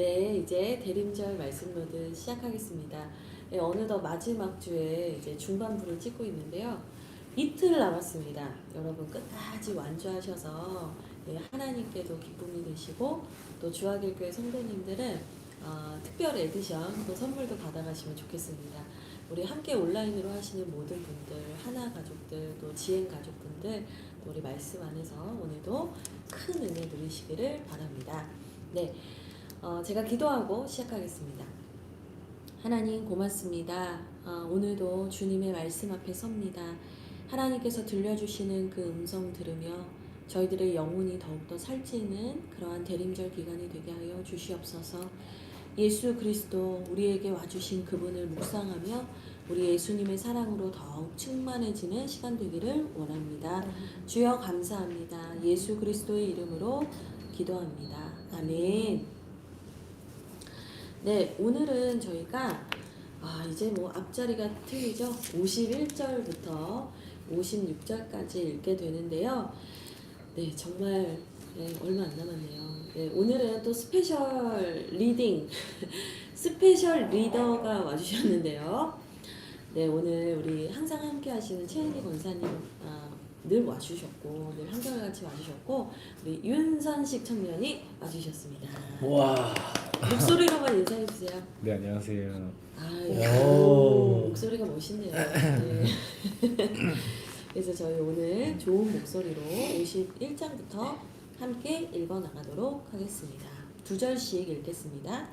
네, 이제 대림절 말씀 로드 시작하겠습니다. 네, 어느덧 마지막 주에 이제 중반부를 찍고 있는데요. 이틀 남았습니다. 여러분 끝까지 완주하셔서 하나님께도 기쁨이 되시고 또 주하길교회 성도님들은 특별 에디션 또 선물도 받아가시면 좋겠습니다. 우리 함께 온라인으로 하시는 모든 분들, 하나 가족들, 또 지행 가족분들, 또 우리 말씀 안에서 오늘도 큰 은혜 누리시기를 바랍니다. 네, 제가 기도하고 시작하겠습니다. 하나님 고맙습니다. 오늘도 주님의 말씀 앞에 섭니다. 하나님께서 들려주시는 그 음성 들으며 저희들의 영혼이 더욱더 살찌는 그러한 대림절 기간이 되게 하여 주시옵소서. 예수 그리스도 우리에게 와주신 그분을 묵상하며 우리 예수님의 사랑으로 더욱 충만해지는 시간 되기를 원합니다. 주여 감사합니다. 예수 그리스도의 이름으로 기도합니다. 아멘. 네, 오늘은 저희가 이제 뭐 앞자리가 틀리죠. 51절부터 56절까지 읽게 되는데요. 네, 정말 얼마 안 남았네요. 네, 오늘은 또 스페셜 리딩, 스페셜 리더가 와주셨는데요. 네, 오늘 우리 항상 함께 하시는 최은희 권사님 늘 와주셨고, 늘 한결같이 와주셨고, 우리 윤선식 청년이 와주셨습니다. 와. 목소리로만 인사해주세요. 네, 안녕하세요. 목소리가 멋있네요. 네. 그래서 저희 오늘 좋은 목소리로 51장부터 함께 읽어나가도록 하겠습니다. 2절씩 읽겠습니다.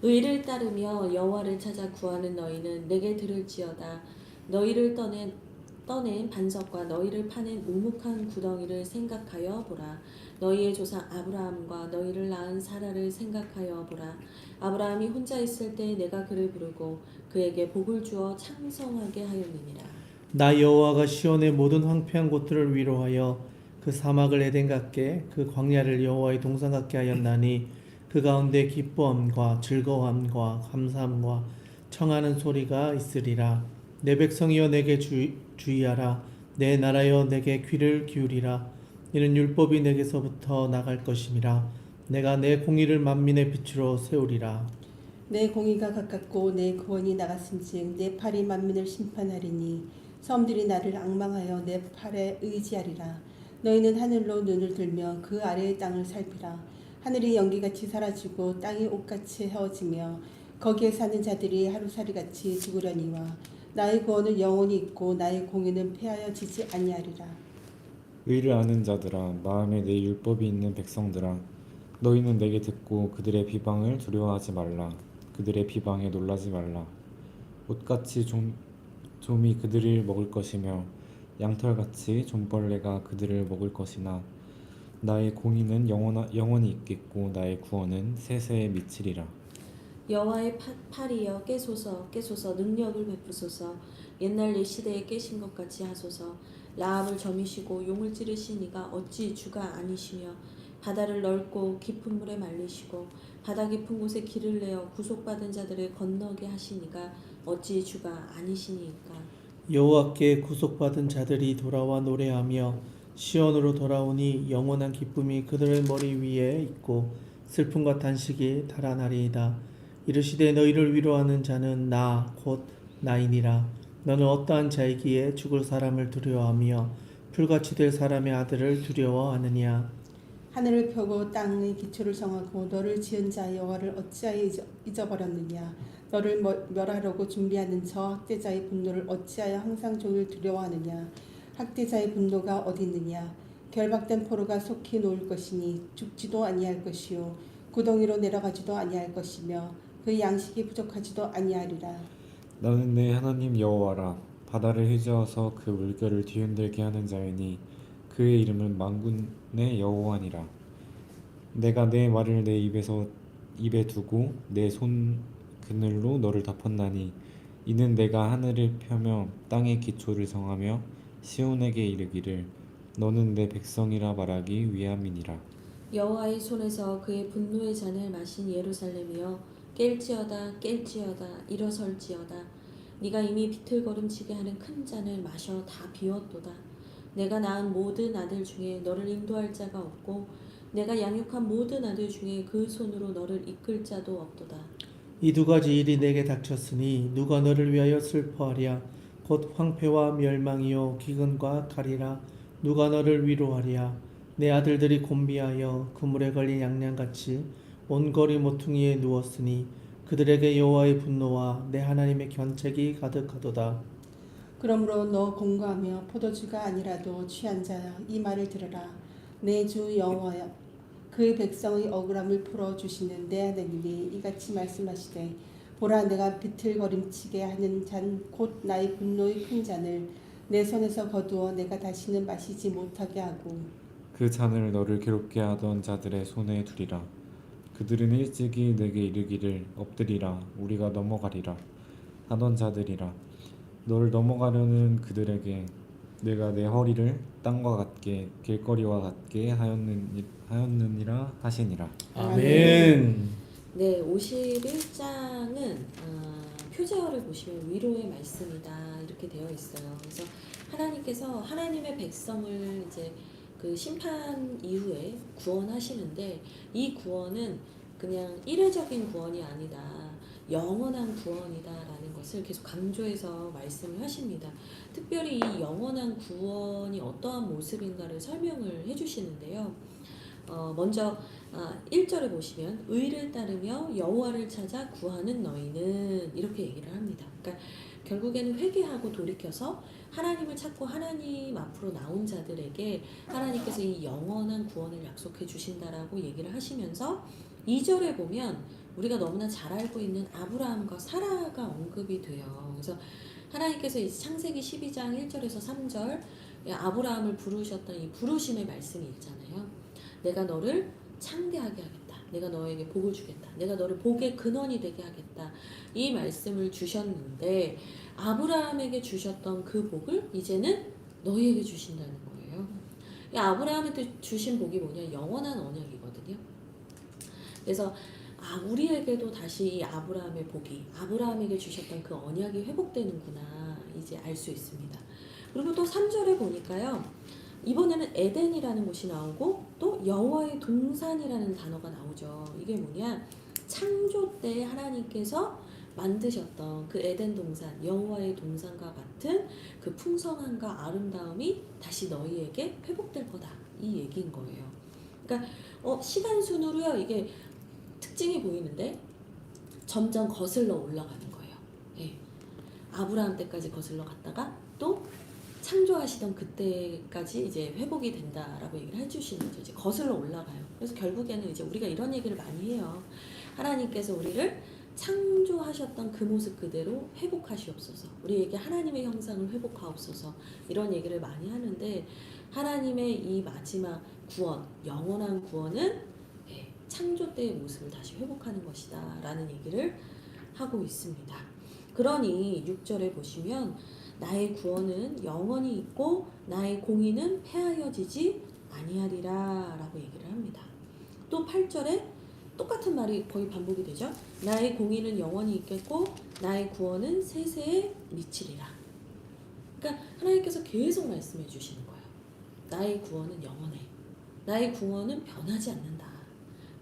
의를 따르며 여호와를 찾아 구하는 너희는 내게 들을지어다. 너희를 떠낸 반석과 너희를 파낸 묵묵한 구덩이를 생각하여 보라. 너희의 조상 아브라함과 너희를 낳은 사라를 생각하여 보라. 아브라함이 혼자 있을 때 내가 그를 부르고 그에게 복을 주어 창성하게 하였느니라. 나 여호와가 시온의 모든 황폐한 곳들을 위로하여 그 사막을 에덴 같게 그 광야를 여호와의 동산 같게 하였나니 그 가운데 기뻐함과 즐거움과 감사함과 청하는 소리가 있으리라. 내 백성이여 내게 주의하라. 내 나라여 내게 귀를 기울이라. 이는 율법이 내게서부터 나갈 것임이라. 내가 내 공의를 만민의 빛으로 세우리라. 내 공의가 가깝고 내 구원이 나갔은즉 내 팔이 만민을 심판하리니 섬들이 나를 앙망하여 내 팔에 의지하리라. 너희는 하늘로 눈을 들며 그 아래의 땅을 살피라. 하늘이 연기같이 사라지고 땅이 옷같이 헤어지며 거기에 사는 자들이 하루살이같이 죽으려니와 나의 구원은 영원히 있고 나의 공의는 폐하여지지 아니하리라. 의를 아는 자들아, 마음에 내 율법이 있는 백성들아, 너희는 내게 듣고 그들의 비방을 두려워하지 말라. 그들의 비방에 놀라지 말라. 옷같이 좀이 그들을 먹을 것이며 양털같이 좀벌레가 그들을 먹을 것이나 나의 공의는 영원히 있겠고 나의 구원은 세세에 미치리라. 여호와의 팔이여 깨소서 깨소서 능력을 베푸소서. 옛날 내 시대에 깨신 것 같이 하소서. 라합을 점이시고 용을 찌르신 이가 어찌 주가 아니시며 바다를 넓고 깊은 물에 말리시고 바다 깊은 곳에 길을 내어 구속받은 자들을 건너게 하시니가 어찌 주가 아니시니까. 여호와께 구속받은 자들이 돌아와 노래하며 시온으로 돌아오니 영원한 기쁨이 그들의 머리 위에 있고 슬픔과 탄식이 달아나리이다. 이르시되 너희를 위로하는 자는 나 곧 나이니라. 너는 어떠한 자이기에 죽을 사람을 두려워하며 풀같이 될 사람의 아들을 두려워하느냐. 하늘을 펴고 땅의 기초를 정하고 너를 지은 자 여호와를 어찌하여 잊어버렸느냐. 너를 멸하려고 준비하는 저 학대자의 분노를 어찌하여 항상 종일 두려워하느냐. 학대자의 분노가 어디 있느냐. 결박된 포로가 속히 놓을 것이니 죽지도 아니할 것이요 구덩이로 내려가지도 아니할 것이며 그 양식이 부족하지도 아니하리라. 나는 내 하나님 여호와라. 바다를 휘저어서 그 물결을 뒤흔들게 하는 자이니 그의 이름은 만군의 여호와니라. 내가 내 말을 내 입에 두고 내 손 그늘로 너를 덮었나니 이는 내가 하늘을 펴며 땅의 기초를 정하며 시온에게 이르기를 너는 내 백성이라 말하기 위함이니라. 여호와의 손에서 그의 분노의 잔을 마신 예루살렘이여 깰지어다 깰지어다 일어설지어다. 네가 이미 비틀거름치게 하는 큰 잔을 마셔 다 비웠도다. 내가 낳은 모든 아들 중에 너를 인도할 자가 없고 내가 양육한 모든 아들 중에 그 손으로 너를 이끌 자도 없도다. 이 두 가지 일이 내게 닥쳤으니 누가 너를 위하여 슬퍼하랴 곧 황폐와 멸망이요 기근과 칼이라 누가 너를 위로하랴 내 아들들이 곤비하여 그물에 걸린 양양같이 온 거리 모퉁이에 누웠으니 그들에게 여호와의 분노와 내 하나님의 견책이 가득하도다. 그러므로 너 공고하며 포도주가 아니라도 취한 자야 이 말을 들으라. 내 주 여호와여 그 백성의 억울함을 풀어주시는 내 하나님이 이같이 말씀하시되 보라 내가 비틀거림치게 하는 잔 곧 나의 분노의 큰 잔을 내 손에서 거두어 내가 다시는 마시지 못하게 하고 그 잔을 너를 괴롭게 하던 자들의 손에 두리라. 그들은 일찍이 내게 이르기를 엎드리라 우리가 넘어가리라 하던 자들이라. 널 넘어가려는 그들에게 내가 내 허리를 땅과 같게 길거리와 같게 하였느니라 하시니라. 아멘. 네, 51장은 표제어를 보시면 위로의 말씀이다 이렇게 되어 있어요. 그래서 하나님께서 하나님의 백성을 이제 그 심판 이후에 구원하시는데 이 구원은 그냥 이례적인 구원이 아니다. 영원한 구원이다라는 것을 계속 강조해서 말씀을 하십니다. 특별히 이 영원한 구원이 어떠한 모습인가를 설명을 해주시는데요. 먼저 1절에 보시면 의를 따르며 여호와를 찾아 구하는 너희는 이렇게 얘기를 합니다. 그러니까 결국에는 회개하고 돌이켜서 하나님을 찾고 하나님 앞으로 나온 자들에게 하나님께서 이 영원한 구원을 약속해 주신다라고 얘기를 하시면서 2절에 보면 우리가 너무나 잘 알고 있는 아브라함과 사라가 언급이 돼요. 그래서 하나님께서 이 창세기 12장 1절에서 3절 아브라함을 부르셨던 이 부르심의 말씀이 있잖아요. 내가 너를 창대하게 하겠다. 내가 너에게 복을 주겠다. 내가 너를 복의 근원이 되게 하겠다. 이 말씀을 주셨는데 아브라함에게 주셨던 그 복을 이제는 너희에게 주신다는 거예요. 이 아브라함한테 주신 복이 뭐냐? 영원한 언약이거든요. 그래서 우리에게도 다시 이 아브라함의 복이 아브라함에게 주셨던 그 언약이 회복되는구나 이제 알 수 있습니다. 그리고 또 3절에 보니까요. 이번에는 에덴이라는 곳이 나오고 또 여호와의 동산이라는 단어가 나오죠. 이게 뭐냐? 창조 때 하나님께서 만드셨던 그 에덴 동산, 여호와의 동산과 같은 그 풍성함과 아름다움이 다시 너희에게 회복될 거다. 이 얘기인 거예요. 그러니까 시간 순으로요. 이게 특징이 보이는데 점점 거슬러 올라가는 거예요. 예. 아브라함 때까지 거슬러 갔다가 또 창조하시던 그때까지 이제 회복이 된다라고 얘기를 해주시는 거죠. 이제 거슬러 올라가요. 그래서 결국에는 이제 우리가 이런 얘기를 많이 해요. 하나님께서 우리를 창조하셨던 그 모습 그대로 회복하시옵소서. 우리에게 하나님의 형상을 회복하옵소서. 이런 얘기를 많이 하는데 하나님의 이 마지막 구원, 영원한 구원은 창조 때의 모습을 다시 회복하는 것이다 라는 얘기를 하고 있습니다. 그러니 6절에 보시면 나의 구원은 영원히 있고 나의 공의는 폐하여지지 아니하리라 라고 얘기를 합니다. 또 8절에 똑같은 말이 거의 반복이 되죠. 나의 공의는 영원히 있겠고 나의 구원은 세세에 미치리라. 그러니까 하나님께서 계속 말씀해 주시는 거예요. 나의 구원은 영원해. 나의 구원은 변하지 않는다.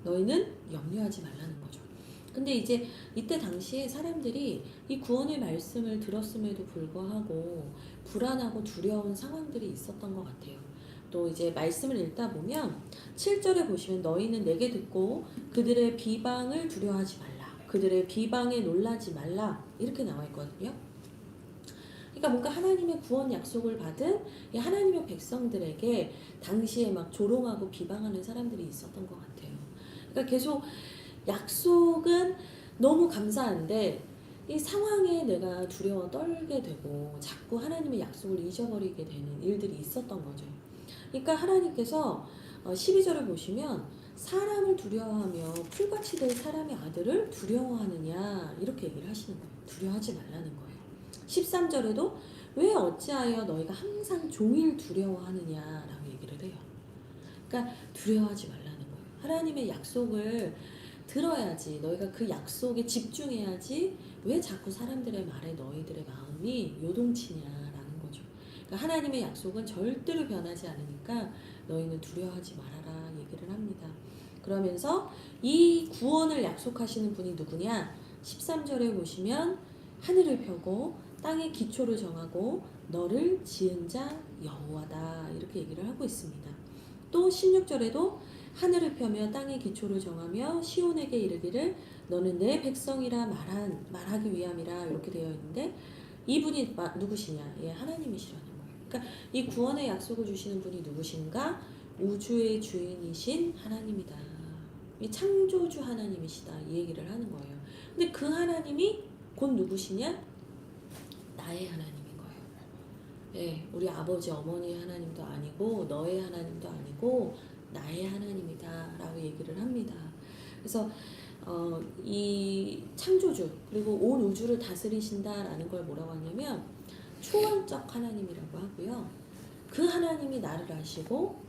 너희는 염려하지 말라는 거죠. 근데 이제 이때 당시에 사람들이 이 구원의 말씀을 들었음에도 불구하고 불안하고 두려운 상황들이 있었던 것 같아요. 또 이제 말씀을 읽다 보면 7절에 보시면 너희는 내게 듣고 그들의 비방을 두려워하지 말라. 그들의 비방에 놀라지 말라. 이렇게 나와 있거든요. 그러니까 뭔가 하나님의 구원 약속을 받은 이 하나님의 백성들에게 당시에 막 조롱하고 비방하는 사람들이 있었던 것 같아요. 그러니까 계속 약속은 너무 감사한데 이 상황에 내가 두려워 떨게 되고 자꾸 하나님의 약속을 잊어버리게 되는 일들이 있었던 거죠. 그러니까 하나님께서 12절을 보시면 사람을 두려워하며 풀같이 될 사람의 아들을 두려워하느냐 이렇게 얘기를 하시는 거예요. 두려워하지 말라는 거예요. 13절에도 왜 어찌하여 너희가 항상 종일 두려워하느냐라고 얘기를 해요. 그러니까 두려워하지 말라는 거예요. 하나님의 약속을 들어야지 너희가 그 약속에 집중해야지 왜 자꾸 사람들의 말에 너희들의 마음이 요동치냐라는 거죠. 그러니까 하나님의 약속은 절대로 변하지 않으니까 너희는 두려워하지 말아라 얘기를 합니다. 그러면서 이 구원을 약속하시는 분이 누구냐? 13절에 보시면 하늘을 펴고 땅의 기초를 정하고 너를 지은 자 여호와다 이렇게 얘기를 하고 있습니다. 또 16절에도 하늘을 펴며 땅의 기초를 정하며 시온에게 이르기를 너는 내 백성이라 말하기 위함이라 이렇게 되어 있는데 이분이 누구시냐? 예, 하나님이시라는 거예요. 그러니까 이 구원의 약속을 주시는 분이 누구신가? 우주의 주인이신 하나님이다. 이 창조주 하나님이시다. 이 얘기를 하는 거예요. 근데 그 하나님이 곧 누구시냐? 나의 하나님인 거예요. 예, 우리 아버지 어머니의 하나님도 아니고 너의 하나님도 아니고 나의 하나님이다 라고 얘기를 합니다. 그래서 이 창조주 그리고 온 우주를 다스리신다라는 걸 뭐라고 하냐면 초월적 하나님이라고 하고요. 그 하나님이 나를 아시고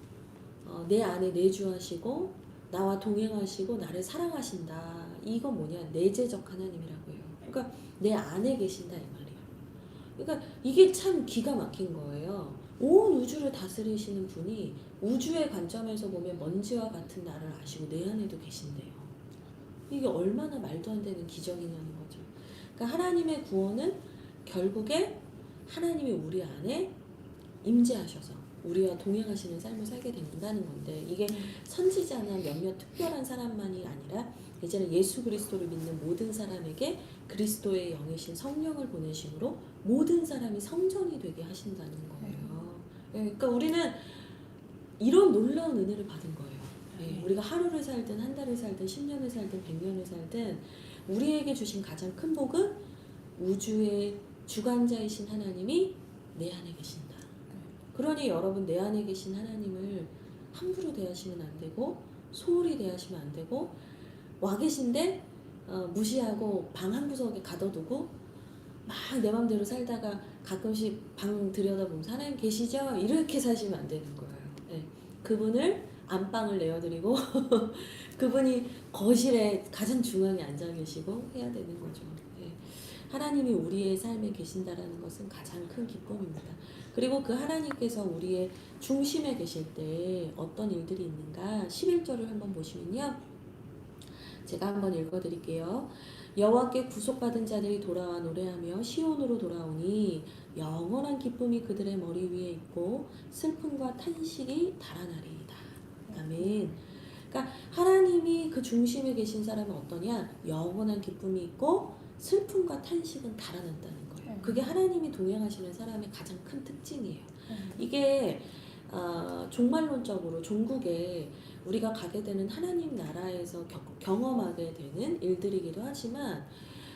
내 안에 내주하시고 나와 동행하시고 나를 사랑하신다. 이건 뭐냐? 내재적 하나님이라고 해요. 그러니까 내 안에 계신다 이 말이에요. 그러니까 이게 참 기가 막힌 거예요. 온 우주를 다스리시는 분이 우주의 관점에서 보면 먼지와 같은 나를 아시고 내 안에도 계신대요. 이게 얼마나 말도 안 되는 기적이냐는 거죠. 그러니까 하나님의 구원은 결국에 하나님이 우리 안에 임재하셔서 우리와 동행하시는 삶을 살게 된다는 건데 이게 선지자나 몇몇 특별한 사람만이 아니라 이제는 예수 그리스도를 믿는 모든 사람에게 그리스도의 영이신 성령을 보내심으로 모든 사람이 성전이 되게 하신다는 거예요. 그러니까 우리는 이런 놀라운 은혜를 받은 거예요. 우리가 하루를 살든 한 달을 살든 10년을 살든 100년을 살든 우리에게 주신 가장 큰 복은 우주의 주관자이신 하나님이 내 안에 계신다. 그러니 여러분 내 안에 계신 하나님을 함부로 대하시면 안 되고 소홀히 대하시면 안 되고 와 계신데 무시하고 방 한 구석에 가둬두고 막 내 맘대로 살다가 가끔씩 방 들여다보면 하나님 계시죠? 이렇게 사시면 안 되는 거예요. 네. 그분을 안방을 내어드리고 그분이 거실에 가장 중앙에 앉아 계시고 해야 되는 거죠. 네. 하나님이 우리의 삶에 계신다라는 것은 가장 큰 기쁨입니다. 그리고 그 하나님께서 우리의 중심에 계실 때 어떤 일들이 있는가 11절을 한번 보시면요. 제가 한번 읽어드릴게요. 여호와께 구속받은 자들이 돌아와 노래하며 시온으로 돌아오니 영원한 기쁨이 그들의 머리 위에 있고 슬픔과 탄식이 달아나리이다. 아멘. 그러니까 하나님이 그 중심에 계신 사람은 어떠냐? 영원한 기쁨이 있고 슬픔과 탄식은 달아난다는 거예요. 그게 하나님이 동행하시는 사람의 가장 큰 특징이에요. 이게 종말론적으로 종국에 우리가 가게 되는 하나님 나라에서 경험하게 되는 일들이기도 하지만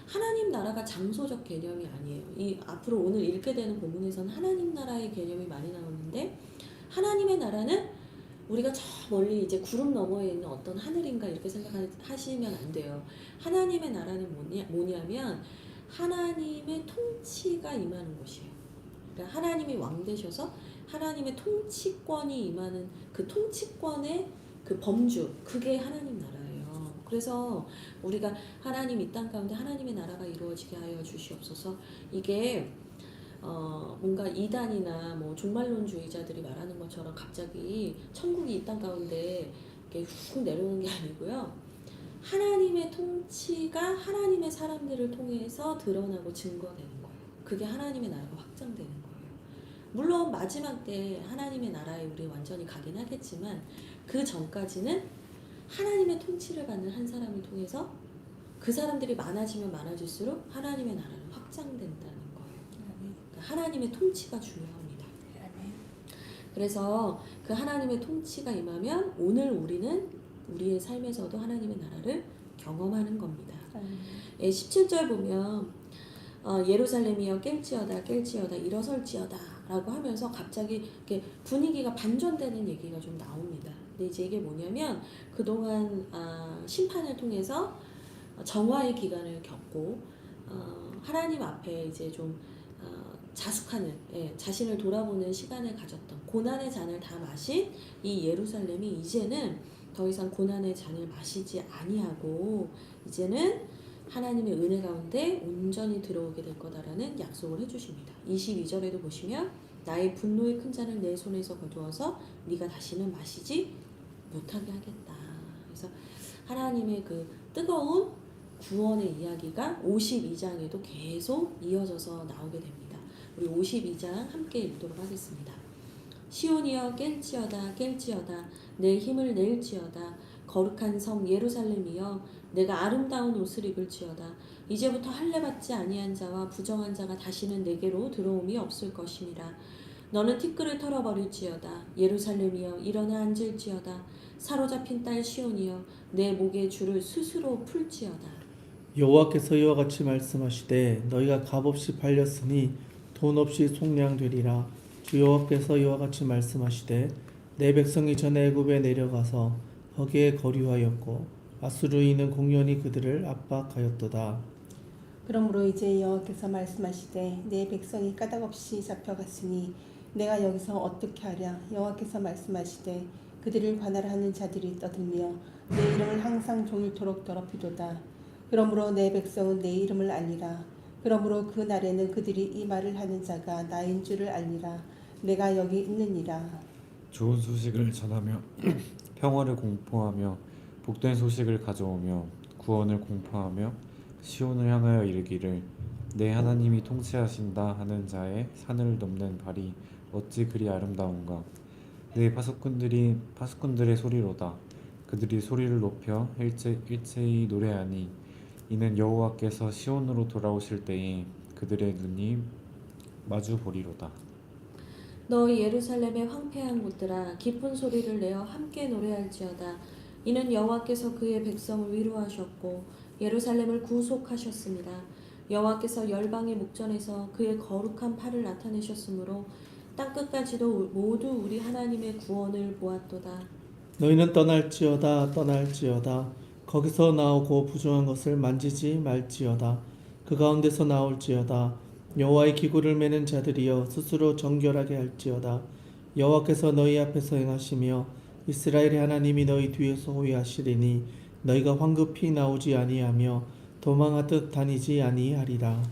하나님 나라가 장소적 개념이 아니에요. 이 앞으로 오늘 읽게 되는 본문에서는 하나님 나라의 개념이 많이 나오는데 하나님의 나라는 우리가 저 멀리 이제 구름 너머에 있는 어떤 하늘인가 이렇게 생각하시면 안 돼요. 하나님의 나라는 뭐냐면 하나님의 통치가 임하는 곳이에요. 그러니까 하나님이 왕 되셔서 하나님의 통치권이 임하는 그 통치권의 그 범주, 그게 하나님 나라예요. 그래서 우리가 하나님 이 땅 가운데 하나님의 나라가 이루어지게 하여 주시옵소서. 이게 뭔가 이단이나 뭐 종말론주의자들이 말하는 것처럼 갑자기 천국이 이 땅 가운데 이렇게 훅 내려오는 게 아니고요. 하나님의 통치가 하나님의 사람들을 통해서 드러나고 증거되는 거예요. 그게 하나님의 나라가 확장되는 거예요. 물론 마지막 때 하나님의 나라에 우리 완전히 가긴 하겠지만 그 전까지는 하나님의 통치를 받는 한 사람을 통해서 그 사람들이 많아지면 많아질수록 하나님의 나라는 확장된다는 거예요. 그러니까 하나님의 통치가 중요합니다. 그래서 그 하나님의 통치가 임하면 오늘 우리는 우리의 삶에서도 하나님의 나라를 경험하는 겁니다. 17절 보면 예루살렘이여 깰지어다 깰지어다 일어설지어다 라고 하면서 갑자기 이렇게 분위기가 반전되는 얘기가 좀 나옵니다. 근데 이제 이게 뭐냐면 그동안 심판을 통해서 정화의 기간을 겪고 하나님 앞에 이제 좀 자숙하는 자신을 돌아보는 시간을 가졌던 고난의 잔을 다 마신 이 예루살렘이 이제는 더 이상 고난의 잔을 마시지 아니하고 이제는 하나님의 은혜 가운데 온전히 들어오게 될 거다라는 약속을 해주십니다. 22절에도 보시면 나의 분노의 큰 잔을 내 손에서 거두어서 네가 다시는 마시지 못하게 하겠다. 그래서 그래서 하나님의 그 뜨거운 구원의 이야기가 52장에도 계속 이어져서 나오게 됩니다. 우리 52장 함께 읽도록 하겠습니다. 시온이여 깰지어다 깰지어다 내 힘을 낼지어다 거룩한 성 예루살렘이여 내가 아름다운 옷을 입을지어다 이제부터 할례받지 아니한 자와 부정한 자가 다시는 내게로 들어옴이 없을 것임이라 너는 티끌을 털어버릴지어다 예루살렘이여 일어나 앉을지어다 사로잡힌 딸 시온이여 내 목에 줄을 스스로 풀지어다. 여호와께서 이와 같이 말씀하시되 너희가 값없이 팔렸으니 돈 없이 속량되리라. 주 여호와께서 이와 같이 말씀하시되 내 백성이 전에 애굽에 내려가서 거기에 거류하였고 아수르인은 공연히 그들을 압박하였도다. 그러므로 이제 여호와께서 말씀하시되 내 백성이 까닭없이 잡혀갔으니 내가 여기서 어떻게 하랴. 여호와께서 말씀하시되 그들을 관할하는 자들이 떠들며 내 이름을 항상 종일토록 더럽히도다. 그러므로 내 백성은 내 이름을 알리라. 그러므로 그 날에는 그들이 이 말을 하는 자가 나인 줄을 알리라. 내가 여기 있느니라. 좋은 소식을 전하며 평화를 공포하며 복된 소식을 가져오며 구원을 공포하며 시온을 향하여 이르기를 내 하나님이 통치하신다 하는 자의 산을 넘는 발이 어찌 그리 아름다운가. 내 파수꾼들의 소리로다. 그들이 소리를 높여 일제히 노래하니 이는 여호와께서 시온으로 돌아오실 때에 그들의 눈이 마주 보리로다. 너희 예루살렘의 황폐한 곳들아 깊은 소리를 내어 함께 노래할지어다. 이는 여호와께서 그의 백성을 위로하셨고 예루살렘을 구속하셨습니다. 여호와께서 열방의 목전에서 그의 거룩한 팔을 나타내셨으므로 땅끝까지도 모두 우리 하나님의 구원을 보았도다. 너희는 떠날지어다 떠날지어다 거기서 나오고 부정한 것을 만지지 말지어다. 그 가운데서 나올지어다. 여호와의 기구를 매는 자들이여 스스로 정결하게 할지어다. 여호와께서 너희 앞에서 행하시며 이스라엘의 하나님이 너희 뒤에서 호위하시리니 너희가 황급히 나오지 아니하며 도망하듯 다니지 아니하리라.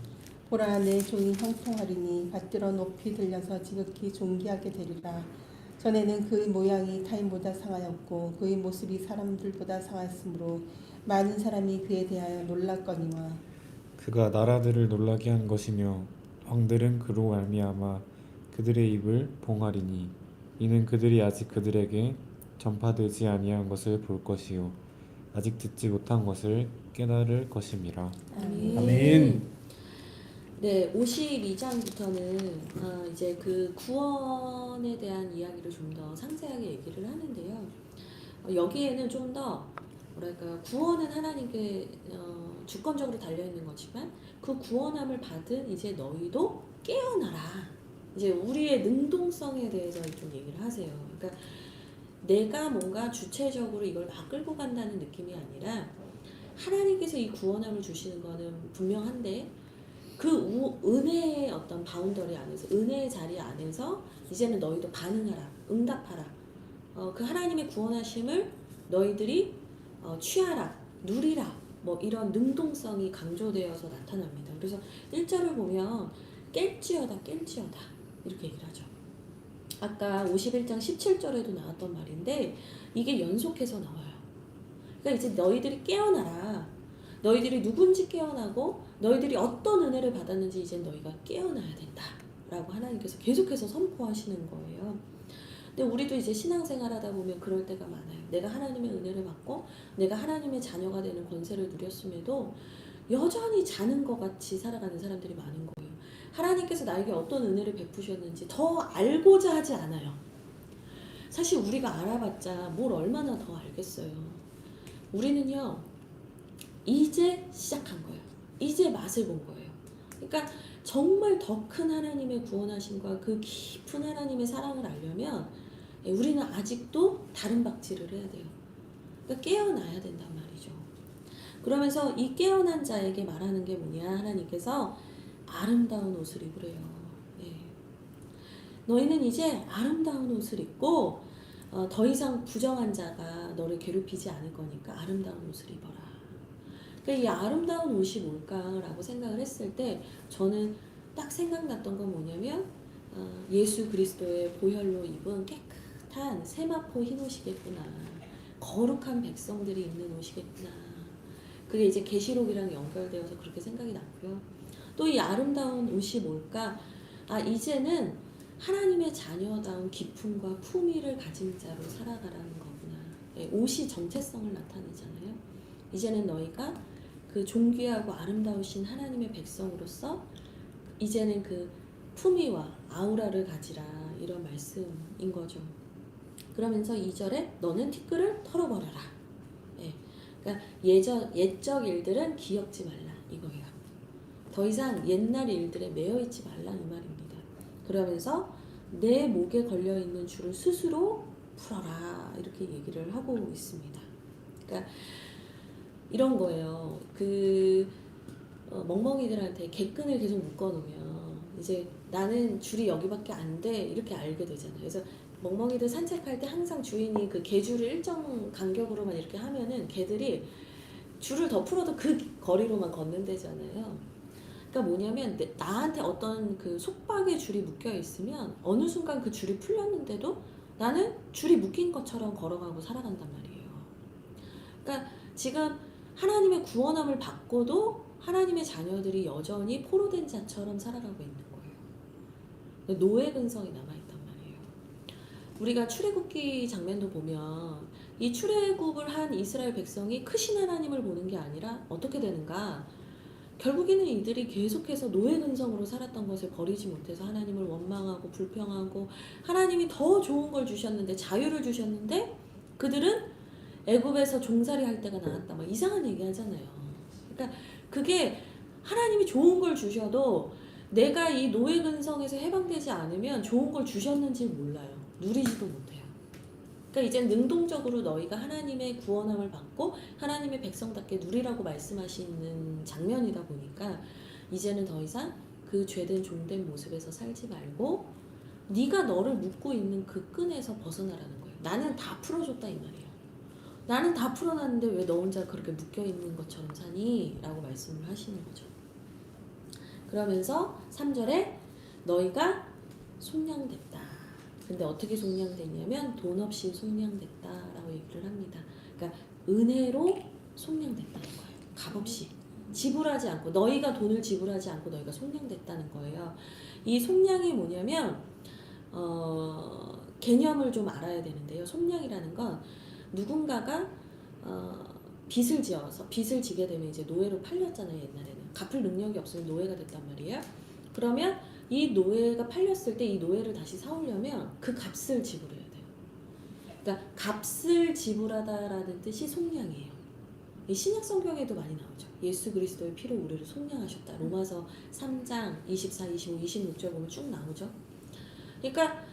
보라 내 종이 형통하리니 받들어 높이 들려서 지극히 존귀하게 되리라. 전에는 그의 모양이 타인보다 상하였고 그의 모습이 사람들보다 상하였으므로 많은 사람이 그에 대하여 놀랐거니와 그가 나라들을 놀라게 한 것이며 왕들은 그로 말미암아 그들의 입을 봉하리니 이는 그들이 아직 그들에게 전파되지 아니한 것을 볼 것이요 아직 듣지 못한 것을 깨달을 것임이라. 아멘. 네, 52장부터는 이제 그 구원에 대한 이야기를 좀 더 상세하게 얘기를 하는데요. 여기에는 좀 더 뭐랄까 구원은 하나님께 주권적으로 달려 있는 거지만 그 구원함을 받은 이제 너희도 깨어나라. 이제 우리의 능동성에 대해서 좀 얘기를 하세요. 그러니까 내가 뭔가 주체적으로 이걸 막 끌고 간다는 느낌이 아니라 하나님께서 이 구원함을 주시는 거는 분명한데 그 은혜의 어떤 바운더리 안에서 은혜의 자리 안에서 이제는 너희도 반응하라, 응답하라. 그 하나님의 구원하심을 너희들이 취하라, 누리라. 뭐 이런 능동성이 강조되어서 나타납니다. 그래서 1절을 보면 깰지어다 깰지어다 이렇게 얘기를 하죠. 아까 51장 17절에도 나왔던 말인데 이게 연속해서 나와요. 그러니까 이제 너희들이 깨어나라. 너희들이 누군지 깨어나고 너희들이 어떤 은혜를 받았는지 이제 너희가 깨어나야 된다 라고 하나님께서 계속해서 선포하시는 거예요. 근데 우리도 이제 신앙생활 하다 보면 그럴 때가 많아요. 내가 하나님의 은혜를 받고 내가 하나님의 자녀가 되는 권세를 누렸음에도 여전히 자는 것 같이 살아가는 사람들이 많은 거예요. 하나님께서 나에게 어떤 은혜를 베푸셨는지 더 알고자 하지 않아요. 사실 우리가 알아봤자 뭘 얼마나 더 알겠어요. 우리는요 이제 시작한 거예요. 이제 맛을 본 거예요. 그러니까 정말 더 큰 하나님의 구원하심과 그 깊은 하나님의 사랑을 알려면 우리는 아직도 다른 박질을 해야 돼요. 그러니까 깨어나야 된단 말이죠. 그러면서 이 깨어난 자에게 말하는 게 뭐냐, 하나님께서 아름다운 옷을 입으래요. 네. 너희는 이제 아름다운 옷을 입고 더 이상 부정한 자가 너를 괴롭히지 않을 거니까 아름다운 옷을 입어라. 그러니까 이 아름다운 옷이 뭘까라고 생각을 했을 때 저는 딱 생각났던 건 뭐냐면 예수 그리스도의 보혈로 입은 깨끗한 세마포 흰 옷이겠구나. 거룩한 백성들이 입는 옷이겠구나. 그게 이제 계시록이랑 연결되어서 그렇게 생각이 났고요. 또 이 아름다운 옷이 뭘까? 아, 이제는 하나님의 자녀다운 기품과 품위를 가진 자로 살아가라는 거구나. 예, 옷이 정체성을 나타내잖아요. 이제는 너희가 그 존귀하고 아름다우신 하나님의 백성으로서 이제는 그 품위와 아우라를 가지라, 이런 말씀인 거죠. 그러면서 2절에 너는 티끌을 털어버려라. 예, 그러니까 옛적 일들은 기억지 말라, 이거예요. 더 이상 옛날 일들에 매여 있지 말라, 이 말입니다. 그러면서 내 목에 걸려 있는 줄을 스스로 풀어라, 이렇게 얘기를 하고 있습니다. 그러니까 이런 거예요. 멍멍이들한테 객끈을 계속 묶어놓으면 이제 나는 줄이 여기밖에 안 돼, 이렇게 알게 되잖아요. 그래서 멍멍이들 산책할 때 항상 주인이 그 개줄을 일정 간격으로만 이렇게 하면은 개들이 줄을 더 풀어도 그 거리로만 걷는다잖아요. 그러니까 뭐냐면 나한테 어떤 그 속박의 줄이 묶여 있으면 어느 순간 그 줄이 풀렸는데도 나는 줄이 묶인 것처럼 걸어가고 살아간단 말이에요. 그러니까 지금 하나님의 구원함을 받고도 하나님의 자녀들이 여전히 포로된 자처럼 살아가고 있는 거예요. 노예 근성이 남아있단 말이에요. 우리가 출애굽기 장면도 보면 이 출애굽을 한 이스라엘 백성이 크신 하나님을 보는 게 아니라 어떻게 되는가? 결국에는 이들이 계속해서 노예 근성으로 살았던 것을 버리지 못해서 하나님을 원망하고 불평하고, 하나님이 더 좋은 걸 주셨는데, 자유를 주셨는데 그들은 애굽에서 종살이 할 때가 나왔다, 막 이상한 얘기 하잖아요. 그러니까 그게 하나님이 좋은 걸 주셔도 내가 이 노예 근성에서 해방되지 않으면 좋은 걸 주셨는지 몰라요. 누리지도 못해요. 그러니까 이제 능동적으로 너희가 하나님의 구원함을 받고 하나님의 백성답게 누리라고 말씀하시는 장면이다 보니까 이제는 더 이상 그 죄된 종된 모습에서 살지 말고 네가 너를 묶고 있는 그 끈에서 벗어나라는 거예요. 나는 다 풀어줬다, 이 말이에요. 나는 다 풀어놨는데 왜 너 혼자 그렇게 묶여있는 것처럼 사니? 라고 말씀을 하시는 거죠. 그러면서 3절에 너희가 속량됐다. 근데 어떻게 속량됐냐면 돈 없이 속량됐다라고 얘기를 합니다. 그러니까 은혜로 속량됐다는 거예요. 값없이 지불하지 않고, 너희가 돈을 지불하지 않고 너희가 속량됐다는 거예요. 이 속량이 뭐냐면 개념을 좀 알아야 되는데요. 속량이라는 건 누군가가 빚을 지게 되면 이제 노예로 팔렸잖아요. 옛날에는 갚을 능력이 없으면 노예가 됐단 말이에요. 그러면 이 노예가 팔렸을 때 이 노예를 다시 사오려면 그 값을 지불해야 돼요. 그러니까 값을 지불하다라는 뜻이 속량이에요. 이 신약 성경에도 많이 나오죠. 예수 그리스도의 피로 우리를 속량하셨다. 로마서 3장 24, 25, 26절 보면 쭉 나오죠. 그러니까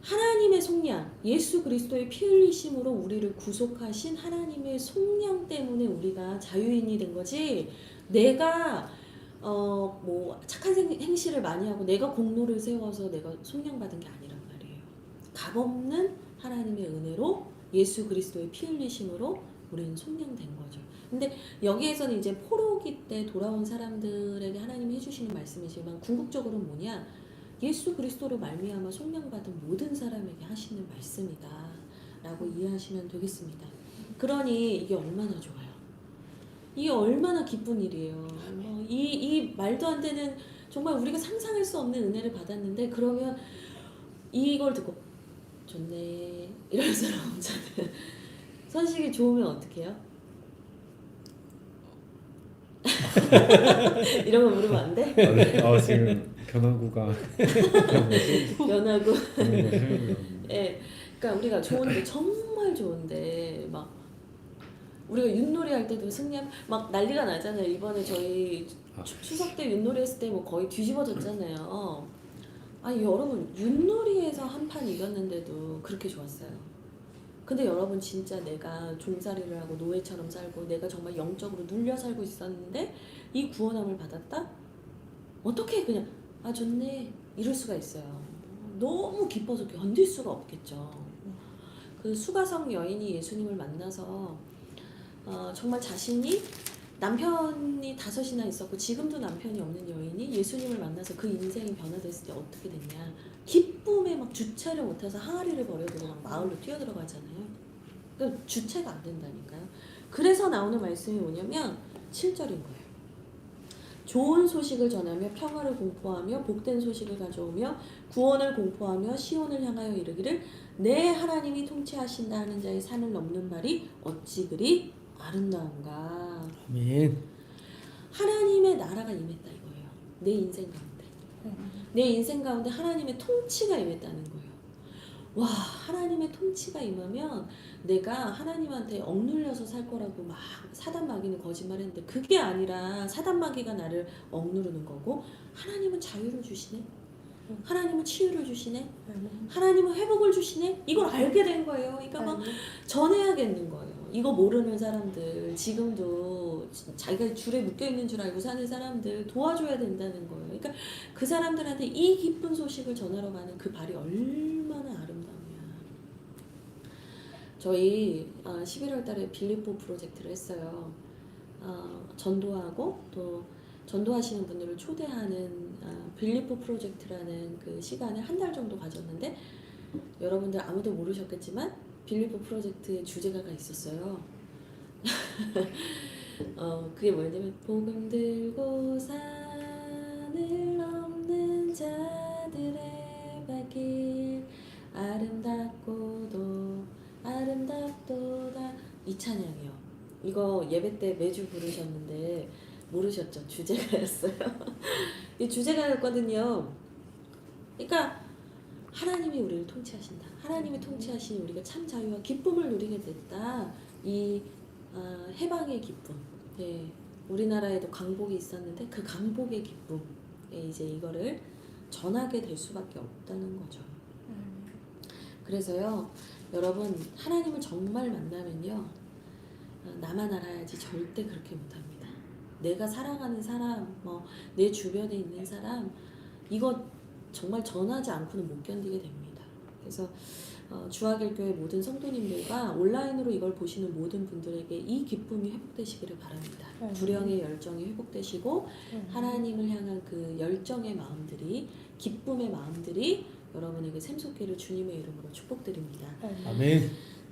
하나님의 속량, 예수 그리스도의 피 흘리심으로 우리를 구속하신 하나님의 속량 때문에 우리가 자유인이 된 거지, 내가 뭐 착한 행실을 많이 하고 내가 공로를 세워서 내가 속량받은 게 아니란 말이에요. 값없는 하나님의 은혜로 예수 그리스도의 피 흘리심으로 우리는 속량된 거죠. 근데 여기에서는 이제 포로기 때 돌아온 사람들에게 하나님이 해주시는 말씀이지만 궁극적으로는 뭐냐? 예수 그리스도로 말미암아 속량받은 모든 사람에게 하시는 말씀이다 라고 이해하시면 되겠습니다. 그러니 이게 얼마나 좋아요. 이게 얼마나 기쁜 일이에요. 이 말도 안 되는, 정말 우리가 상상할 수 없는 은혜를 받았는데, 그러면 이걸 듣고 좋네 이럴 사람 없잖아요. 선식이 좋으면 어떻게 해요? 이런 거 물으면 안 돼? 네. 지금 변화구가 변하고 예, 그러니까 우리가 좋은데, 정말 좋은데, 막 우리가 윷놀이 할 때도 승리하면 막 난리가 나잖아요. 이번에 저희 추석 때 윷놀이 했을 때 뭐 거의 뒤집어졌잖아요. 아니 여러분, 윷놀이에서 한 판 이겼는데도 그렇게 좋았어요. 근데 여러분, 진짜 내가 종살이를 하고 노예처럼 살고 내가 정말 영적으로 눌려 살고 있었는데 이 구원함을 받았다? 어떻게 그냥 좋네 이럴 수가 있어요. 너무 기뻐서 견딜 수가 없겠죠. 그 수가성 여인이 예수님을 만나서 정말 자신이 남편이 5이나 있었고 지금도 남편이 없는 여인이 예수님을 만나서 그 인생이 변화됐을 때 어떻게 됐냐, 기쁨에 막 주체를 못해서 항아리를 버려두고 막 마을로 뛰어들어가잖아요. 그러니까 주체가 안 된다니까요. 그래서 나오는 말씀이 뭐냐면 7절인 거예요. 좋은 소식을 전하며 평화를 공포하며 복된 소식을 가져오며 구원을 공포하며 시온을 향하여 이르기를 내 하나님이 통치하신다 하는 자의 산을 넘는 말이 어찌 그리 아름다운가. 아멘. 하나님의 나라가 임했다 이거예요. 내 인생 가운데. 내 인생 가운데 하나님의 통치가 임했다는 거예요. 와, 하나님의 통치가 임하면 내가 하나님한테 억눌려서 살 거라고 막 사단 마귀는 거짓말했는데 그게 아니라 사단 마귀가 나를 억누르는 거고 하나님은 자유를 주시네. 하나님은 치유를 주시네. 하나님은 회복을 주시네. 이걸 알게 된 거예요. 그러니까 막 전해야겠는 거예요. 이거 모르는 사람들, 지금도 자기가 줄에 묶여 있는 줄 알고 사는 사람들 도와줘야 된다는 거예요. 그러니까 그 사람들한테 이 기쁜 소식을 전하러 가는 그 발이 얼마나 아름다우냐. 저희 11월 달에 빌립보 프로젝트를 했어요. 전도하고 또 전도하시는 분들을 초대하는 빌립보 프로젝트라는 그 시간을 한 달 정도 가졌는데 여러분들 아무도 모르셨겠지만 빌립보 프로젝트의 주제가가 있었어요. 그게 뭐냐면 복음 들고 산을 넘는 자들의 발길 아름답고도 아름답도다 이 찬양이요. 이거 예배 때 매주 부르셨는데 모르셨죠? 주제가였어요. 이 주제가였거든요. 그러니까 하나님이 우리를 통치하신다. 하나님이 통치하시니 우리가 참 자유와 기쁨을 누리게 됐다. 이 해방의 기쁨. 예, 우리나라에도 강복이 있었는데 그 강복의 기쁨. 예, 이제 이거를 전하게 될 수밖에 없다는 거죠. 그래서요, 여러분 하나님을 정말 만나면요, 나만 알아야지 절대 그렇게 못합니다. 내가 사랑하는 사람, 뭐 내 주변에 있는 사람, 이거 정말 전하지 않고는 못 견디게 됩니다. 그래서 주하길교회 모든 성도님들과 온라인으로 이걸 보시는 모든 분들에게 이 기쁨이 회복되시기를 바랍니다. 불령의 열정이 회복되시고 하나님을 향한 그 열정의 마음들이, 기쁨의 마음들이 여러분에게 샘솟기를 주님의 이름으로 축복드립니다. 아멘.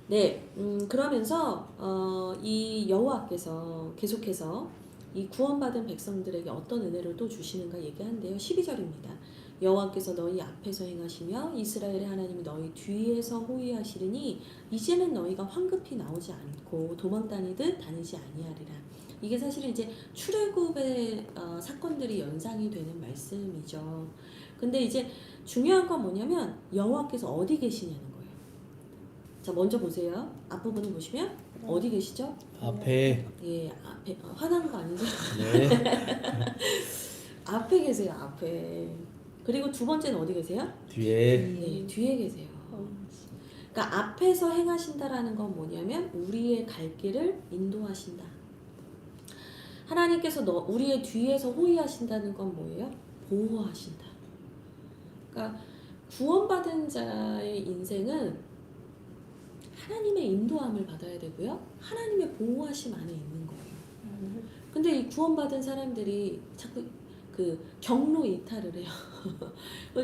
네, 그러면서 이 여호와께서 계속해서 이 구원받은 백성들에게 어떤 은혜를 또 주시는가 얘기하는데요. 12절입니다. 여호와께서 너희 앞에서 행하시며 이스라엘의 하나님이 너희 뒤에서 호위하시리니 이제는 너희가 황급히 나오지 않고 도망 다니듯 다니지 아니하리라. 이게 사실은 이제 출애굽의 사건들이 연상이 되는 말씀이죠. 근데 이제 중요한 건 뭐냐면 여호와께서 어디 계시냐는 거예요. 자, 먼저 보세요. 앞부분을 보시면 어디 계시죠? 앞에. 예, 앞에 화난 거 아니죠? 네. 앞에 계세요. 앞에. 그리고 두 번째는 어디 계세요? 뒤에. 네, 뒤에 계세요. 그러니까 앞에서 행하신다라는 건 뭐냐면 우리의 갈 길을 인도하신다. 하나님께서 우리의 뒤에서 호위하신다는 건 뭐예요? 보호하신다. 그러니까 구원받은 자의 인생은 하나님의 인도함을 받아야 되고요. 하나님의 보호하심 안에 있는 거예요. 근데 이 구원받은 사람들이 자꾸 그 경로 이탈을 해요.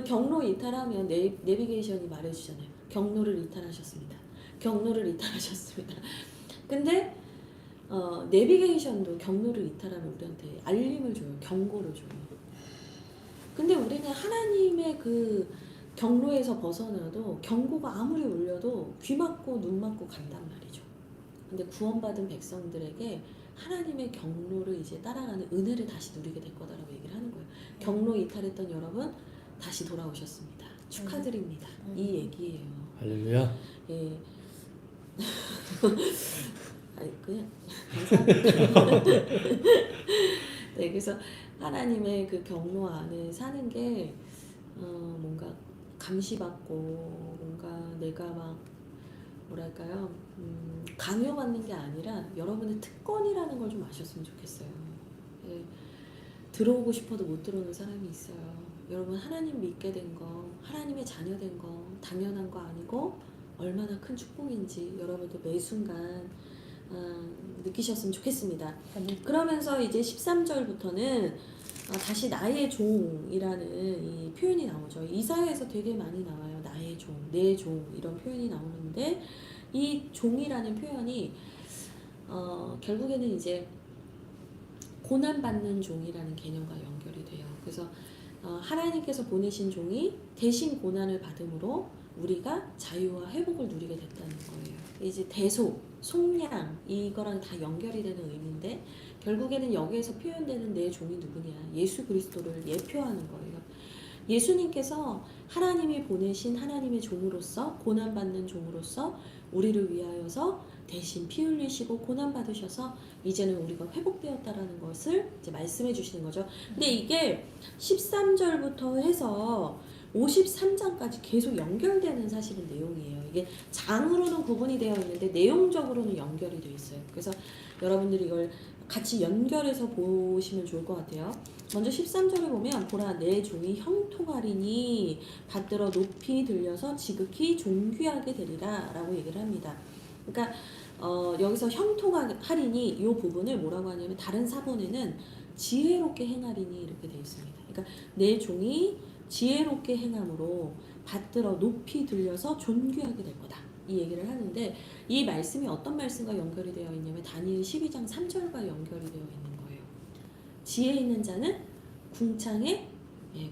경로 이탈하면 내비게이션이 말해주잖아요. 경로를 이탈하셨습니다. 경로를 이탈하셨습니다. 근데 내비게이션도 경로를 이탈하면 우리한테 알림을 줘요. 경고를 줘요. 근데 우리는 하나님의 그 경로에서 벗어나도 경고가 아무리 울려도 귀 막고 눈 막고 간단 말이죠. 근데 구원받은 백성들에게 하나님의 경로를 이제 따라가는 은혜를 다시 누리게 될 거다라고 얘기를 하는 거예요. 경로 이탈했던 여러분 다시 돌아오셨습니다. 축하드립니다. 이 얘기예요. 할렐루야. 예. 아니 그냥 감사합니다. 네, 그래서 하나님의 그 경로 안에 사는 게 뭔가 감시받고 뭔가 내가 막 뭐랄까요, 강요받는 게 아니라 여러분의 특권이라는 걸 좀 아셨으면 좋겠어요. 예. 들어오고 싶어도 못 들어오는 사람이 있어요. 여러분 하나님 믿게 된 거, 하나님의 자녀 된 거 당연한 거 아니고 얼마나 큰 축복인지 여러분도 매 순간 느끼셨으면 좋겠습니다. 그러면서 이제 13절부터는 다시 나의 종이라는 이 표현이 나오죠. 이사야에서 되게 많이 나와요. 나의 종, 내 종 이런 표현이 나오는데 이 종이라는 표현이 결국에는 이제 고난받는 종이라는 개념과 연결이 돼요. 그래서 하나님께서 보내신 종이 대신 고난을 받음으로 우리가 자유와 회복을 누리게 됐다는 거예요. 이제 대속, 속량 이거랑 다 연결이 되는 의미인데 결국에는 여기에서 표현되는 내 종이 누구냐? 예수 그리스도를 예표하는 거예요. 예수님께서 하나님이 보내신 하나님의 종으로서 고난받는 종으로서 우리를 위하여서 대신 피 흘리시고 고난받으셔서 이제는 우리가 회복되었다라는 것을 이제 말씀해 주시는 거죠. 근데 이게 13절부터 해서 53장까지 계속 연결되는 사실은 내용이에요. 이게 장으로는 구분이 되어 있는데 내용적으로는 연결이 되어 있어요. 그래서 여러분들이 이걸 같이 연결해서 보시면 좋을 것 같아요. 먼저 13절을 보면 보라 내 종이 형통하리니 받들어 높이 들려서 지극히 존귀하게 되리라 라고 얘기를 합니다. 그러니까 여기서 형통하리니 이 부분을 뭐라고 하냐면 다른 사본에는 지혜롭게 행하리니 이렇게 되어 있습니다. 그러니까 내 종이 지혜롭게 행함으로 받들어 높이 들려서 존귀하게 될 거다. 이 얘기를 하는데 이 말씀이 어떤 말씀과 연결이 되어 있냐면 다니엘 12장 3절과 연결이 되어 있는 거예요. 지혜 있는 자는 궁창에